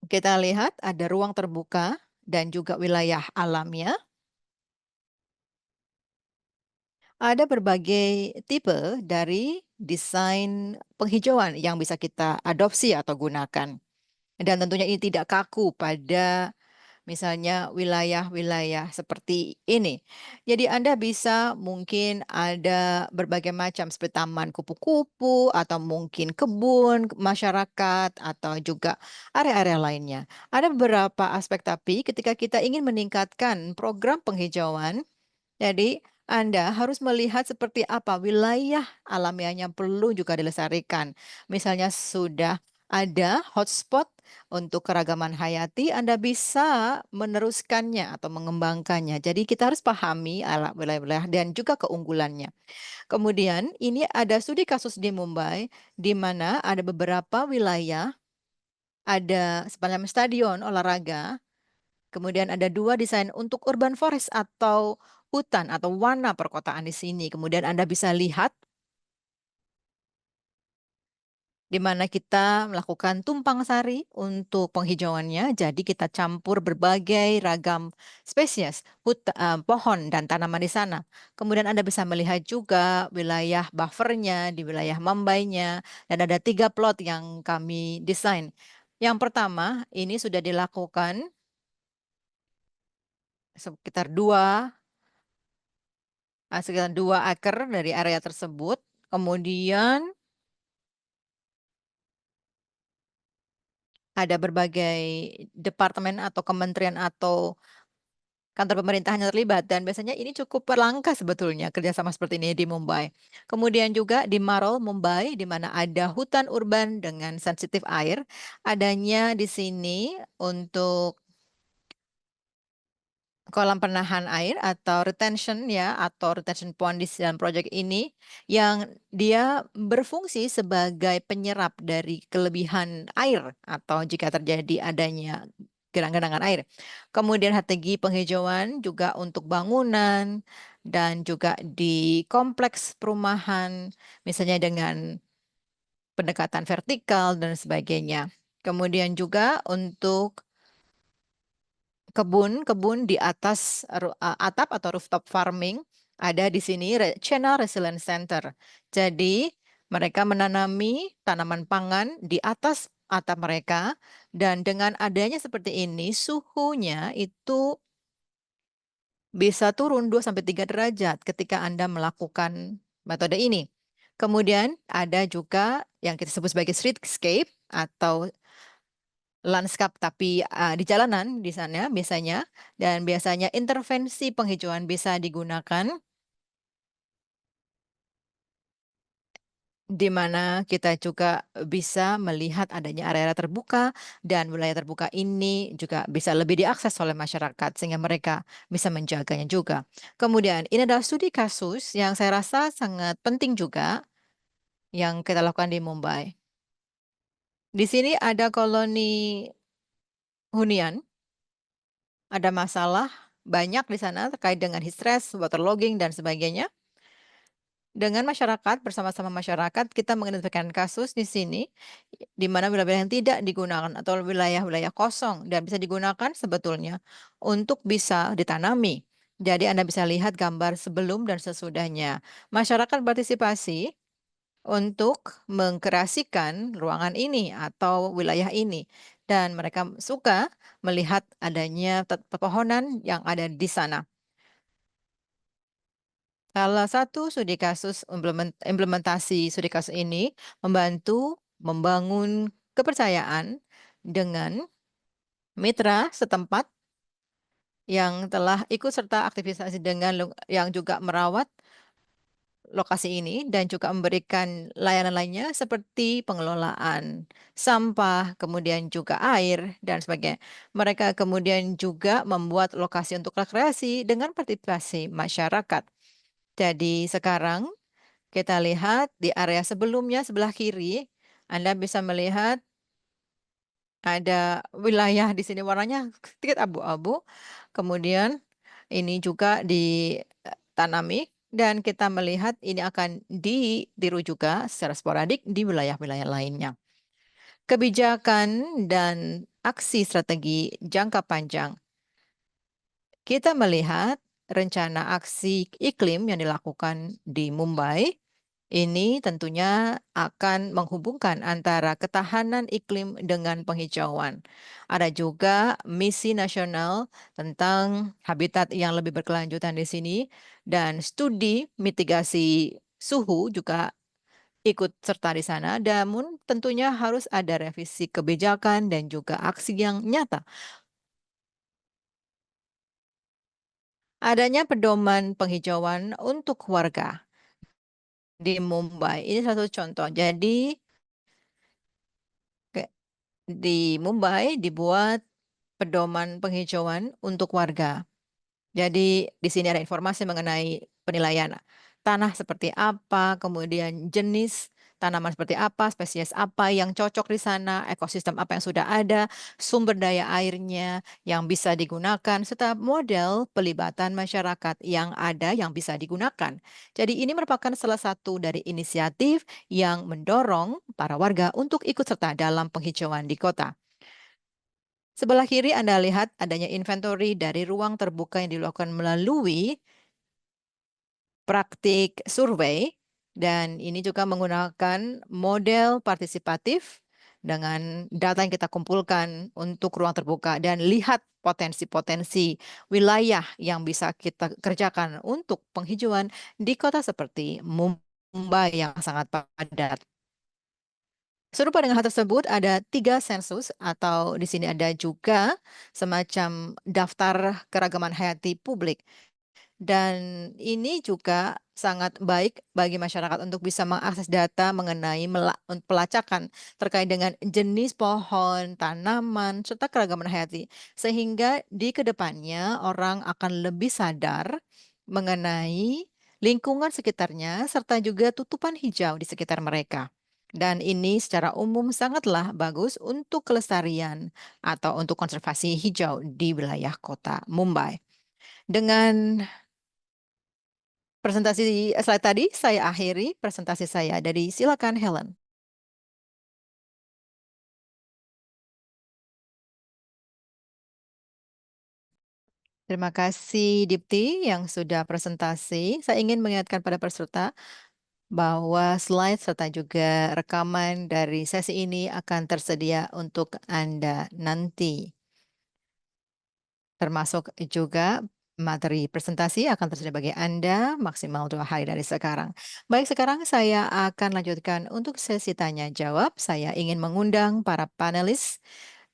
kita lihat ada ruang terbuka dan juga wilayah alamnya. Ada berbagai tipe dari desain penghijauan yang bisa kita adopsi atau gunakan. Dan tentunya ini tidak kaku pada misalnya wilayah-wilayah seperti ini. Jadi Anda bisa mungkin ada berbagai macam seperti taman kupu-kupu atau mungkin kebun masyarakat atau juga area-area lainnya. Ada beberapa aspek tapi ketika kita ingin meningkatkan program penghijauan, jadi Anda harus melihat seperti apa wilayah alamiahnya perlu juga dilestarikan. Misalnya sudah ada hotspot untuk keragaman hayati, Anda bisa meneruskannya atau mengembangkannya. Jadi kita harus pahami wilayah-wilayah dan juga keunggulannya. Kemudian ini ada studi kasus di Mumbai di mana ada beberapa wilayah, ada sepanjang stadion olahraga. Kemudian ada dua desain untuk urban forest atau hutan atau warna perkotaan di sini. Kemudian Anda bisa lihat di mana kita melakukan tumpang sari untuk penghijauannya. Jadi kita campur berbagai ragam spesies pohon dan tanaman di sana. Kemudian Anda bisa melihat juga wilayah buffernya di wilayah Mumbai-nya dan ada 3 plot yang kami desain. Yang pertama ini sudah dilakukan sekitar sekitar 2 acre dari area tersebut. Kemudian ada berbagai departemen atau kementerian atau kantor pemerintahan yang terlibat, dan biasanya ini cukup langka sebetulnya kerjasama seperti ini di Mumbai. Kemudian juga di Marol, Mumbai, di mana ada hutan urban dengan sensitif air, adanya di sini untuk kolam penahan air atau retention ya, atau retention pond di dalam proyek ini yang dia berfungsi sebagai penyerap dari kelebihan air atau jika terjadi adanya genangan air. Kemudian strategi penghijauan juga untuk bangunan dan juga di kompleks perumahan, misalnya dengan pendekatan vertikal dan sebagainya. Kemudian juga untuk kebun-kebun di atas atap atau rooftop farming ada di sini Channel Resilience Center. Jadi mereka menanami tanaman pangan di atas atap mereka, dan dengan adanya seperti ini suhunya itu bisa turun 2 sampai 3 derajat ketika Anda melakukan metode ini. Kemudian ada juga yang kita sebut sebagai streetscape atau lanskap tapi di jalanan di sana biasanya, dan biasanya intervensi penghijauan bisa digunakan di mana kita juga bisa melihat adanya area terbuka, dan wilayah terbuka ini juga bisa lebih diakses oleh masyarakat sehingga mereka bisa menjaganya juga. Kemudian ini adalah studi kasus yang saya rasa sangat penting juga yang kita lakukan di Mumbai. Di sini ada koloni hunian. Ada masalah banyak di sana terkait dengan heat stress, waterlogging, dan sebagainya. Dengan masyarakat, bersama-sama masyarakat, kita mengidentifikasi kasus di sini, di mana wilayah-wilayah yang tidak digunakan atau wilayah-wilayah kosong dan bisa digunakan sebetulnya untuk bisa ditanami. Jadi Anda bisa lihat gambar sebelum dan sesudahnya. Masyarakat partisipasi untuk mengkreasikan ruangan ini atau wilayah ini. Dan mereka suka melihat adanya pepohonan yang ada di sana. Salah satu studi kasus implementasi studi kasus ini membantu membangun kepercayaan dengan mitra setempat yang telah ikut serta aktivitas dengan yang juga merawat lokasi ini dan juga memberikan layanan lainnya seperti pengelolaan sampah, kemudian juga air dan sebagainya. Mereka kemudian juga membuat lokasi untuk rekreasi dengan partisipasi masyarakat. Jadi sekarang kita lihat di area sebelumnya sebelah kiri, Anda bisa melihat ada wilayah di sini warnanya sedikit abu-abu. Kemudian ini juga ditanami dan kita melihat ini akan ditiru juga secara sporadik di wilayah-wilayah lainnya. Kebijakan dan aksi strategi jangka panjang. Kita melihat rencana aksi iklim yang dilakukan di Mumbai ini tentunya akan menghubungkan antara ketahanan iklim dengan penghijauan. Ada juga misi nasional tentang habitat yang lebih berkelanjutan di sini, dan studi mitigasi suhu juga ikut serta di sana. Namun tentunya harus ada revisi kebijakan dan juga aksi yang nyata. Adanya pedoman penghijauan untuk warga di Mumbai. Ini satu contoh. Jadi di Mumbai dibuat pedoman penghijauan untuk warga. Jadi di sini ada informasi mengenai penilaian tanah seperti apa, kemudian jenis tanaman seperti apa, spesies apa yang cocok di sana, ekosistem apa yang sudah ada, sumber daya airnya yang bisa digunakan, serta model pelibatan masyarakat yang ada yang bisa digunakan. Jadi ini merupakan salah satu dari inisiatif yang mendorong para warga untuk ikut serta dalam penghijauan di kota. Sebelah kiri Anda lihat adanya inventory dari ruang terbuka yang dilakukan melalui praktik survei, dan ini juga menggunakan model partisipatif dengan data yang kita kumpulkan untuk ruang terbuka dan lihat potensi-potensi wilayah yang bisa kita kerjakan untuk penghijauan di kota seperti Mumbai yang sangat padat. Serupa dengan hal tersebut, ada 3 sensus atau di sini ada juga semacam daftar keragaman hayati publik. Dan ini juga sangat baik bagi masyarakat untuk bisa mengakses data mengenai pelacakan terkait dengan jenis pohon, tanaman, serta keragaman hayati. Sehingga di kedepannya orang akan lebih sadar mengenai lingkungan sekitarnya serta juga tutupan hijau di sekitar mereka. Dan ini secara umum sangatlah bagus untuk kelestarian atau untuk konservasi hijau di wilayah kota Mumbai. Dengan presentasi slide tadi, saya akhiri presentasi saya. Dari silakan Helen. Terima kasih Dipti yang sudah presentasi. Saya ingin mengingatkan pada peserta bahwa slide serta juga rekaman dari sesi ini akan tersedia untuk Anda nanti. Termasuk juga materi presentasi akan tersedia bagi Anda maksimal 2 hari dari sekarang. Baik, sekarang saya akan lanjutkan untuk sesi tanya jawab. Saya ingin mengundang para panelis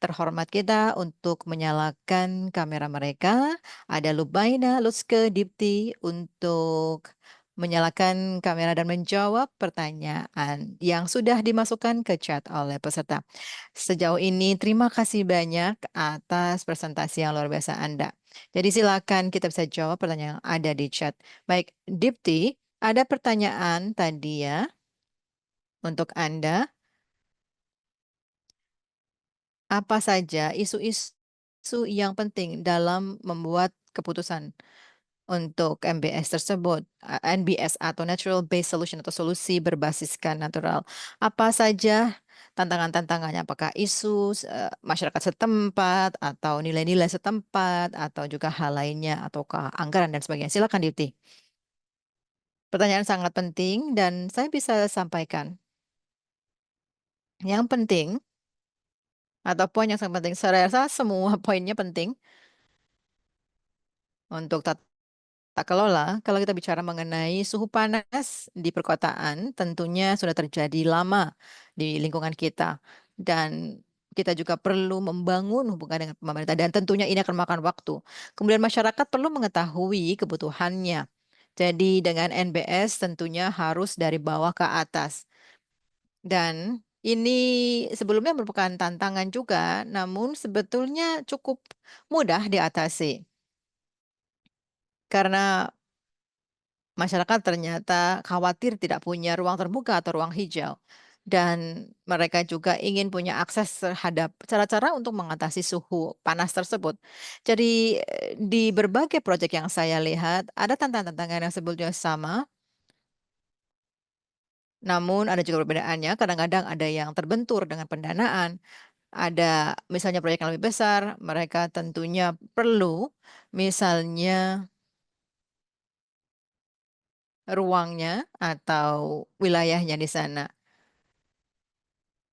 terhormat kita untuk menyalakan kamera mereka. Ada Lubaina, Lutske, Dipti untuk menyalakan kamera dan menjawab pertanyaan yang sudah dimasukkan ke chat oleh peserta. Sejauh ini terima kasih banyak atas presentasi yang luar biasa Anda. Jadi silakan kita bisa jawab pertanyaan yang ada di chat. Baik, Dipti, ada pertanyaan tadi ya untuk Anda. Apa saja isu-isu yang penting dalam membuat keputusan untuk MBS tersebut, NBS atau Natural Based Solution atau solusi berbasiskan natural. Apa saja tantangan-tantangannya? Apakah isu masyarakat setempat atau nilai-nilai setempat atau juga hal lainnya ataukah anggaran dan sebagainya? Silakan Diti. Pertanyaan sangat penting dan saya bisa sampaikan. Yang penting atau poin yang sangat penting, saya rasa semua poinnya penting untuk tak kelola, kalau kita bicara mengenai suhu panas di perkotaan, tentunya sudah terjadi lama di lingkungan kita. Dan kita juga perlu membangun hubungan dengan pemerintah dan tentunya ini akan memakan waktu. Kemudian masyarakat perlu mengetahui kebutuhannya. Jadi dengan NBS tentunya harus dari bawah ke atas. Dan ini sebelumnya merupakan tantangan juga, namun sebetulnya cukup mudah diatasi. Karena masyarakat ternyata khawatir tidak punya ruang terbuka atau ruang hijau. Dan mereka juga ingin punya akses terhadap cara-cara untuk mengatasi suhu panas tersebut. Jadi di berbagai proyek yang saya lihat, ada tantangan-tantangan yang sebetulnya sama, namun ada juga perbedaannya. Kadang-kadang ada yang terbentur dengan pendanaan. Ada misalnya proyek yang lebih besar, mereka tentunya perlu misalnya ruangnya atau wilayahnya di sana.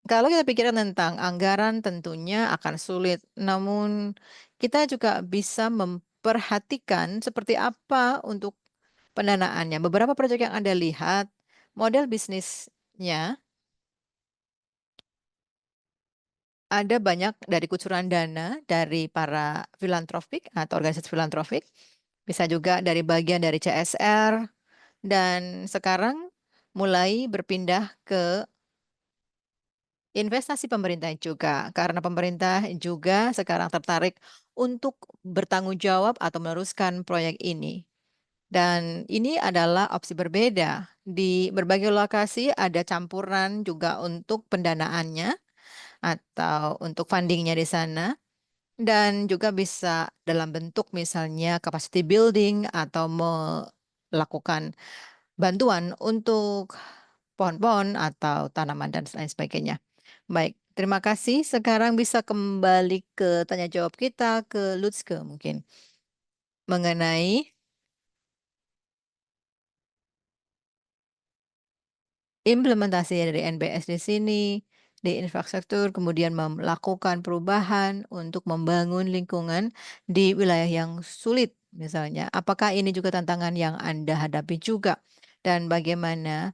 Kalau kita pikirkan tentang anggaran tentunya akan sulit, namun kita juga bisa memperhatikan seperti apa untuk pendanaannya. Beberapa proyek yang Anda lihat, model bisnisnya ada banyak dari kucuran dana dari para filantropik atau organisasi filantropik, bisa juga dari bagian dari CSR, dan sekarang mulai berpindah ke investasi pemerintah juga, karena pemerintah juga sekarang tertarik untuk bertanggung jawab atau meneruskan proyek ini. Dan ini adalah opsi berbeda. Di berbagai lokasi ada campuran juga untuk pendanaannya atau untuk fundingnya di sana. Dan juga bisa dalam bentuk misalnya capacity building atau melakukan bantuan untuk pohon-pohon atau tanaman dan lain sebagainya. Baik, terima kasih. Sekarang bisa kembali ke tanya jawab kita ke Lutske mungkin mengenai implementasi dari NBS di sini di infrastruktur, kemudian melakukan perubahan untuk membangun lingkungan di wilayah yang sulit misalnya. Apakah ini juga tantangan yang Anda hadapi juga? Dan bagaimana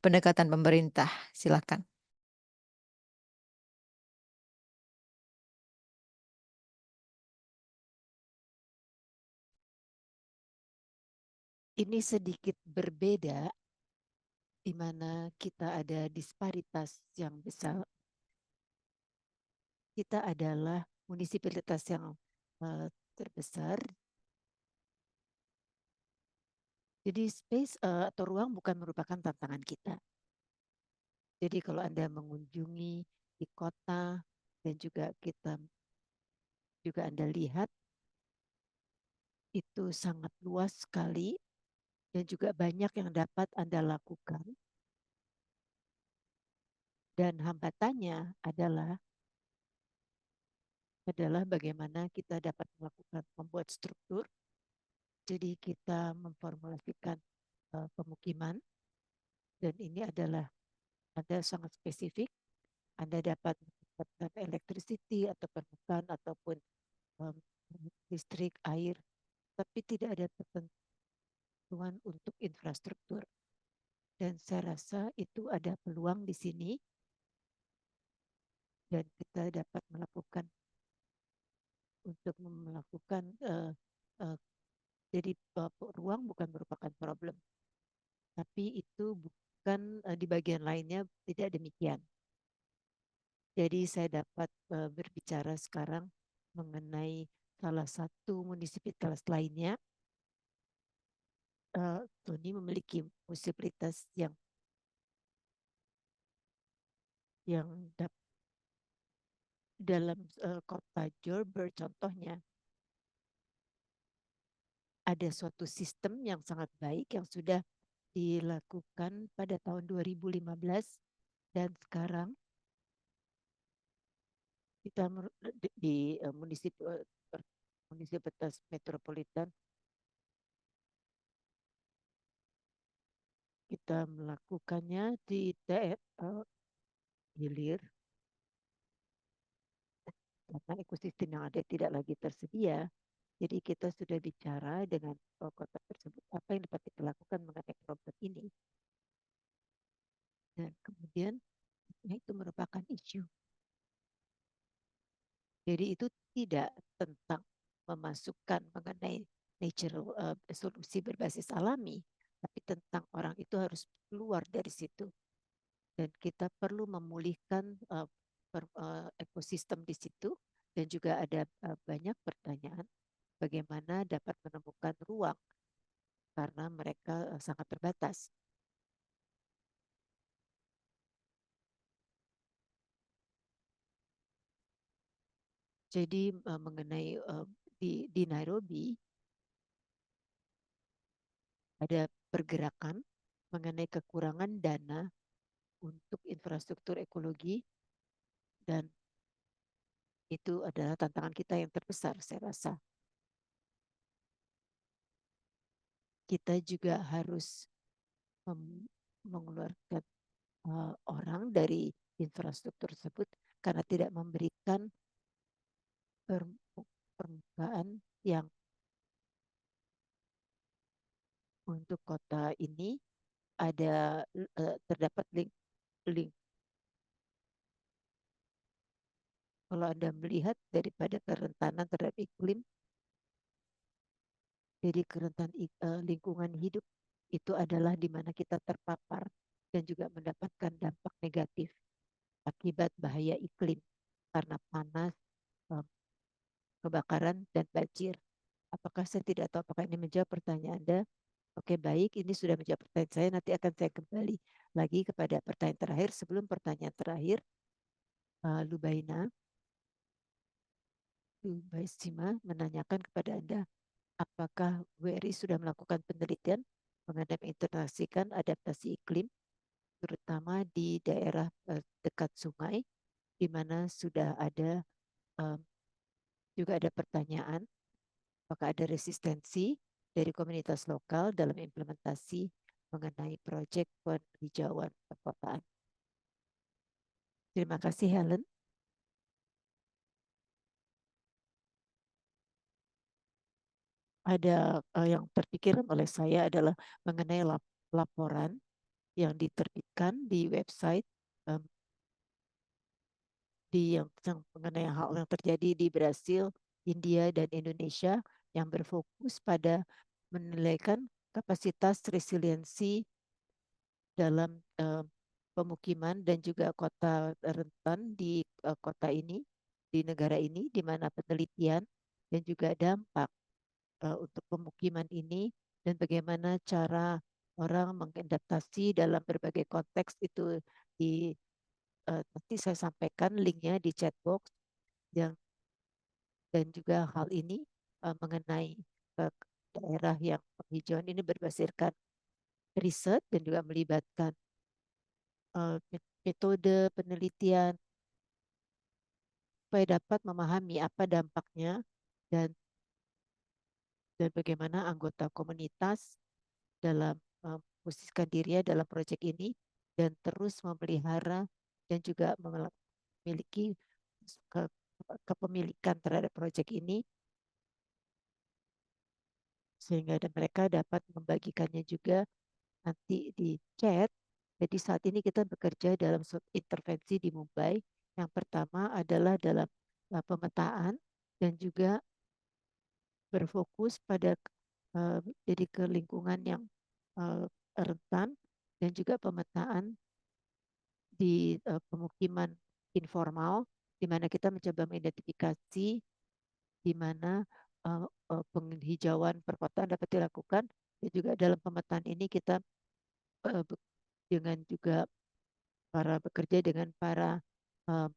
pendekatan pemerintah? Silakan. Ini sedikit berbeda di mana kita ada disparitas yang besar. Kita adalah munisipalitas yang terbesar. Jadi space atau ruang bukan merupakan tantangan kita. Jadi kalau Anda mengunjungi di kota dan juga kita juga Anda lihat itu sangat luas sekali dan juga banyak yang dapat Anda lakukan. Dan hambatannya adalah bagaimana kita dapat melakukan membuat struktur. Jadi kita memformulasikan pemukiman dan ini adalah Anda sangat spesifik. Anda dapat mendapatkan electricity atau permukaan ataupun um, listrik, air, tapi tidak ada ketentuan untuk infrastruktur. Dan saya rasa itu ada peluang di sini dan kita dapat melakukan untuk melakukan uh, jadi ruang bukan merupakan problem, tapi itu bukan di bagian lainnya tidak demikian. Jadi saya dapat berbicara sekarang mengenai salah satu munisipalitas lainnya. Tony memiliki munisipalitas yang dalam kota Joburg contohnya ada suatu sistem yang sangat baik yang sudah dilakukan pada tahun 2015 dan sekarang kita di munisipalitas metropolitan kita melakukannya di daerah hilir karena ekosistem yang ada tidak lagi tersedia. Jadi kita sudah bicara dengan kota tersebut apa yang dapat kita lakukan mengenai problem ini. Dan kemudian itu merupakan isu. Jadi itu tidak tentang memasukkan mengenai natural solusi berbasis alami, tapi tentang orang itu harus keluar dari situ. Dan kita perlu memulihkan ekosistem di situ dan juga ada banyak pertanyaan bagaimana dapat menemukan ruang karena mereka sangat terbatas. Jadi mengenai di Nairobi ada pergerakan mengenai kekurangan dana untuk infrastruktur ekologi dan itu adalah tantangan kita yang terbesar saya rasa. Kita juga harus mengeluarkan orang dari infrastruktur tersebut karena tidak memberikan permukaan yang untuk kota ini ada terdapat link. Kalau Anda melihat daripada kerentanan terhadap iklim, jadi kerentanan lingkungan hidup itu adalah di mana kita terpapar dan juga mendapatkan dampak negatif akibat bahaya iklim karena panas, kebakaran, dan banjir. Apakah saya tidak tahu apakah ini menjawab pertanyaan Anda? Oke, baik. Ini sudah menjawab pertanyaan saya. Nanti akan saya kembali lagi kepada pertanyaan terakhir. Sebelum pertanyaan terakhir, Lubaina, Lubaisima menanyakan kepada Anda, apakah WRI sudah melakukan penelitian mengenai mengintegrasikan adaptasi iklim, terutama di daerah dekat sungai, di mana sudah ada juga ada pertanyaan apakah ada resistensi dari komunitas lokal dalam implementasi mengenai proyek penghijauan perkotaan. Terima kasih Helen. Ada yang terpikir oleh saya adalah mengenai laporan yang diterbitkan di website em, yang mengenai hal yang terjadi di Brasil, India, dan Indonesia yang berfokus pada menilaikan kapasitas resiliensi dalam pemukiman dan juga kota rentan di kota ini, di negara ini, di mana penelitian dan juga dampak untuk pemukiman ini dan bagaimana cara orang mengadaptasi dalam berbagai konteks itu di nanti saya sampaikan linknya di chat box yang dan juga hal ini mengenai daerah yang penghijauan ini berdasarkan riset dan juga melibatkan metode penelitian supaya dapat memahami apa dampaknya dan dan bagaimana anggota komunitas dalam memposisikan dirinya dalam proyek ini dan terus memelihara dan juga memiliki ke- kepemilikan terhadap proyek ini sehingga mereka dapat membagikannya juga nanti di chat. Jadi saat ini kita bekerja dalam intervensi di Mumbai. Yang pertama adalah dalam pemetaan dan juga berfokus pada jadi ke lingkungan yang uh, rentan dan juga pemetaan di pemukiman informal di mana kita mencoba mengidentifikasi di mana penghijauan perkotaan dapat dilakukan dan juga dalam pemetaan ini kita uh, dengan juga bekerja dengan para uh,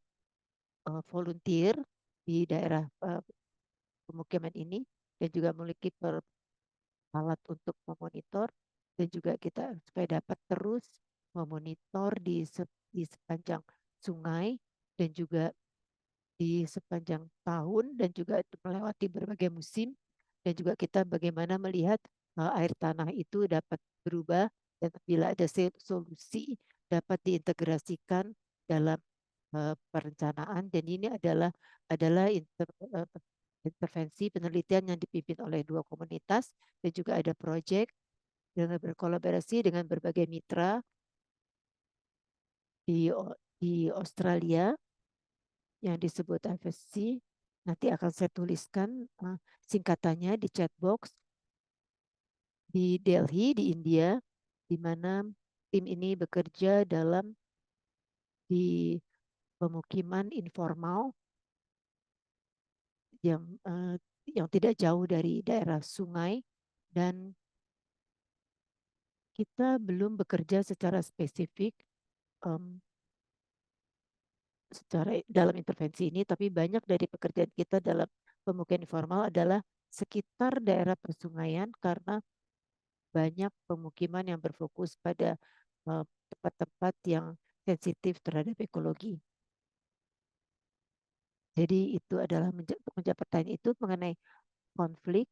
volunteer di daerah pemukiman ini dan juga memiliki alat untuk memonitor dan juga kita supaya dapat terus memonitor di sepanjang sungai dan juga di sepanjang tahun dan juga melewati berbagai musim dan juga kita bagaimana melihat air tanah itu dapat berubah dan bila ada solusi dapat diintegrasikan dalam perencanaan dan ini adalah intervensi penelitian yang dipimpin oleh dua komunitas dan juga ada proyek dengan berkolaborasi dengan berbagai mitra di di Australia yang disebut FSC. Nanti akan saya tuliskan singkatannya di chat box di Delhi di India di mana tim ini bekerja dalam di pemukiman informal yang yang tidak jauh dari daerah sungai dan kita belum bekerja secara spesifik um, secara dalam intervensi ini, tapi banyak dari pekerjaan kita dalam pemukiman informal adalah sekitar daerah persungaian karena banyak pemukiman yang berfokus pada tempat-tempat yang sensitif terhadap ekologi. Jadi itu adalah menjawab pertanyaan itu mengenai konflik.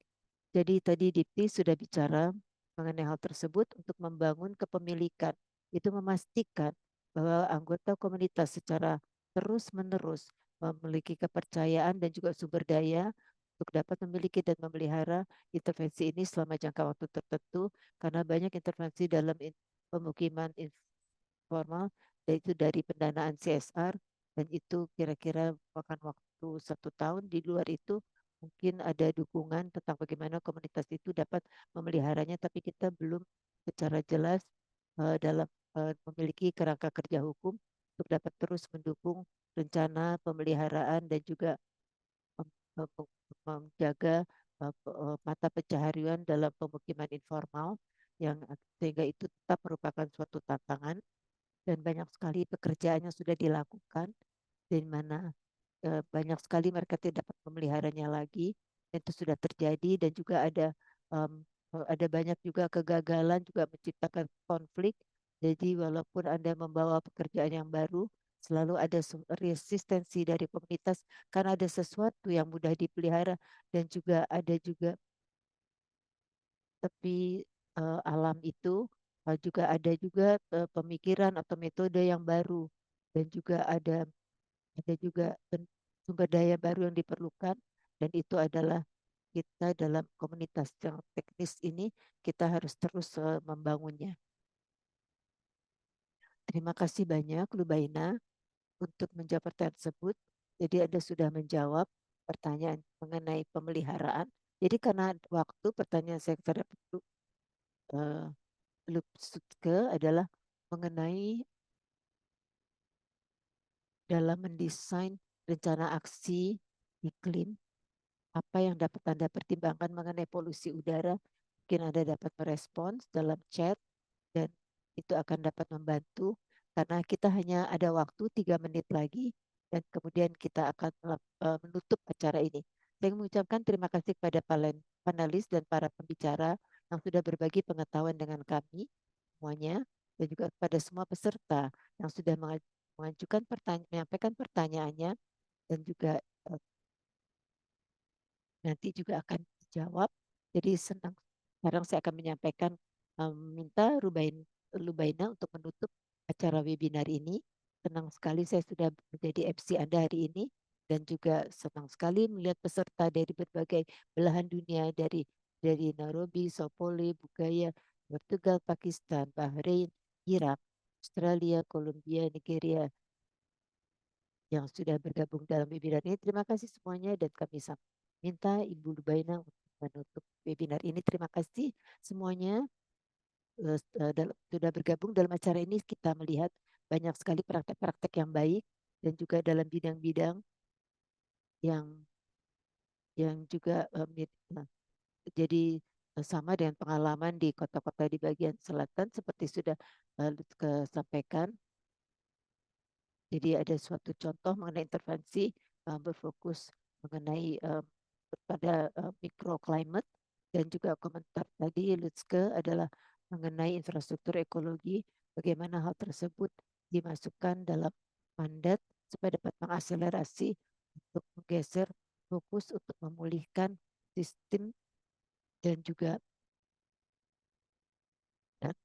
Jadi tadi Dipti sudah bicara mengenai hal tersebut untuk membangun kepemilikan. Itu memastikan bahwa anggota komunitas secara terus-menerus memiliki kepercayaan dan juga sumber daya untuk dapat memiliki dan memelihara intervensi ini selama jangka waktu tertentu karena banyak intervensi dalam pemukiman informal yaitu dari pendanaan CSR dan itu kira-kira makan waktu 1 tahun. Di luar itu mungkin ada dukungan tentang bagaimana komunitas itu dapat memeliharanya, tapi kita belum secara jelas dalam memiliki kerangka kerja hukum untuk dapat terus mendukung rencana pemeliharaan dan juga menjaga mata pencaharian dalam pemukiman informal yang sehingga itu tetap merupakan suatu tantangan dan banyak sekali pekerjaan yang sudah dilakukan di mana banyak sekali mereka tidak dapat memeliharanya lagi dan itu sudah terjadi dan juga ada banyak juga kegagalan juga menciptakan konflik. Jadi walaupun Anda membawa pekerjaan yang baru, selalu ada resistensi dari komunitas karena ada sesuatu yang mudah dipelihara dan juga ada juga tepi alam itu juga ada juga pemikiran atau metode yang baru dan juga ada juga sumber daya baru yang diperlukan, dan itu adalah kita dalam komunitas yang teknis ini kita harus terus membangunnya. Terima kasih banyak Lubaina untuk menjawab pertanyaan tersebut. Jadi Anda sudah menjawab pertanyaan mengenai pemeliharaan. Jadi karena waktu pertanyaan saya kepada uh, Lutske adalah mengenai dalam mendesain rencana aksi iklim, apa yang dapat Anda pertimbangkan mengenai polusi udara. Mungkin Anda dapat merespons dalam chat dan itu akan dapat membantu karena kita hanya ada waktu 3 menit lagi dan kemudian kita akan menutup acara ini. Saya mengucapkan terima kasih kepada panelis dan para pembicara yang sudah berbagi pengetahuan dengan kami semuanya dan juga kepada semua peserta yang sudah mengajukan pertanyaan, menyampaikan pertanyaannya dan juga nanti juga akan dijawab. Jadi senang. Sekarang saya akan menyampaikan minta Lubaina untuk menutup acara webinar ini. Senang sekali saya sudah menjadi MC Anda hari ini dan juga senang sekali melihat peserta dari berbagai belahan dunia dari Nairobi, Sao Paulo, Bugaya, Portugal, Pakistan, Bahrain, Irak, Australia, Kolombia, Nigeria, yang sudah bergabung dalam webinar ini. Terima kasih semuanya dan kami minta Ibu Lubaina untuk menutup webinar ini. Terima kasih semuanya sudah bergabung dalam acara ini. Kita melihat banyak sekali praktek-praktek yang baik dan juga dalam bidang-bidang yang juga jadi sama dengan pengalaman di kota-kota di bagian selatan seperti sudah sampaikan. Jadi ada suatu contoh mengenai intervensi berfokus mengenai pada microclimate dan juga komentar tadi Lutske adalah mengenai infrastruktur ekologi, bagaimana hal tersebut dimasukkan dalam mandat supaya dapat mengakselerasi untuk menggeser fokus untuk memulihkan sistem dan juga dan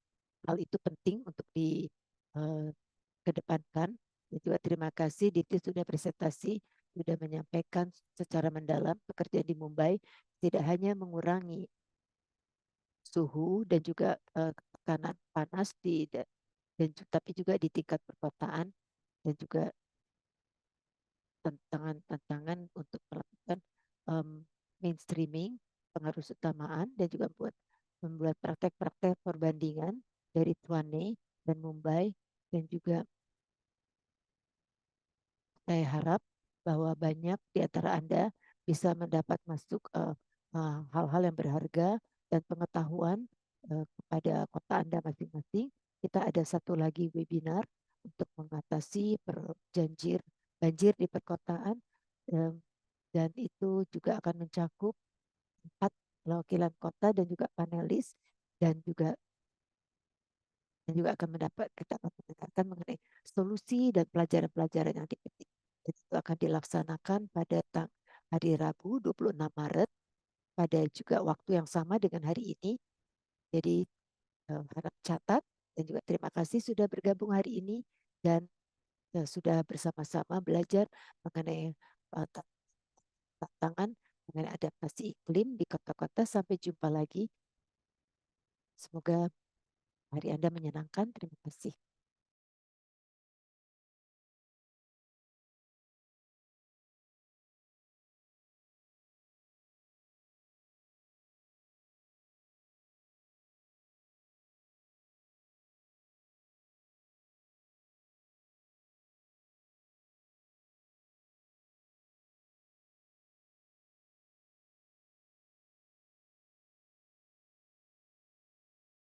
hal itu penting untuk dikedepankan. Dan juga terima kasih Diti sudah presentasi, sudah menyampaikan secara mendalam pekerjaan di Mumbai tidak hanya mengurangi suhu dan juga tekanan panas tapi juga di tingkat perkotaan dan juga tantangan-tantangan untuk melakukan mainstreaming pengaruh utamaan dan juga membuat praktek-praktek perbandingan dari Thwane dan Mumbai dan juga saya harap bahwa banyak di antara Anda bisa mendapat masuk hal-hal yang berharga dan pengetahuan kepada kota Anda masing-masing. Kita ada satu lagi webinar untuk mengatasi banjir di perkotaan dan itu juga akan mencakup 4 perwakilan kota dan juga panelis dan juga akan kita akan mendengarkan mengenai solusi dan pelajaran-pelajaran yang dipetik. Itu akan dilaksanakan pada hari Rabu 26 Maret pada juga waktu yang sama dengan hari ini. Jadi harap catat dan juga terima kasih sudah bergabung hari ini dan sudah bersama-sama belajar mengenai tantangan mengenai adaptasi iklim di kota-kota. Sampai jumpa lagi. Semoga hari Anda menyenangkan. Terima kasih.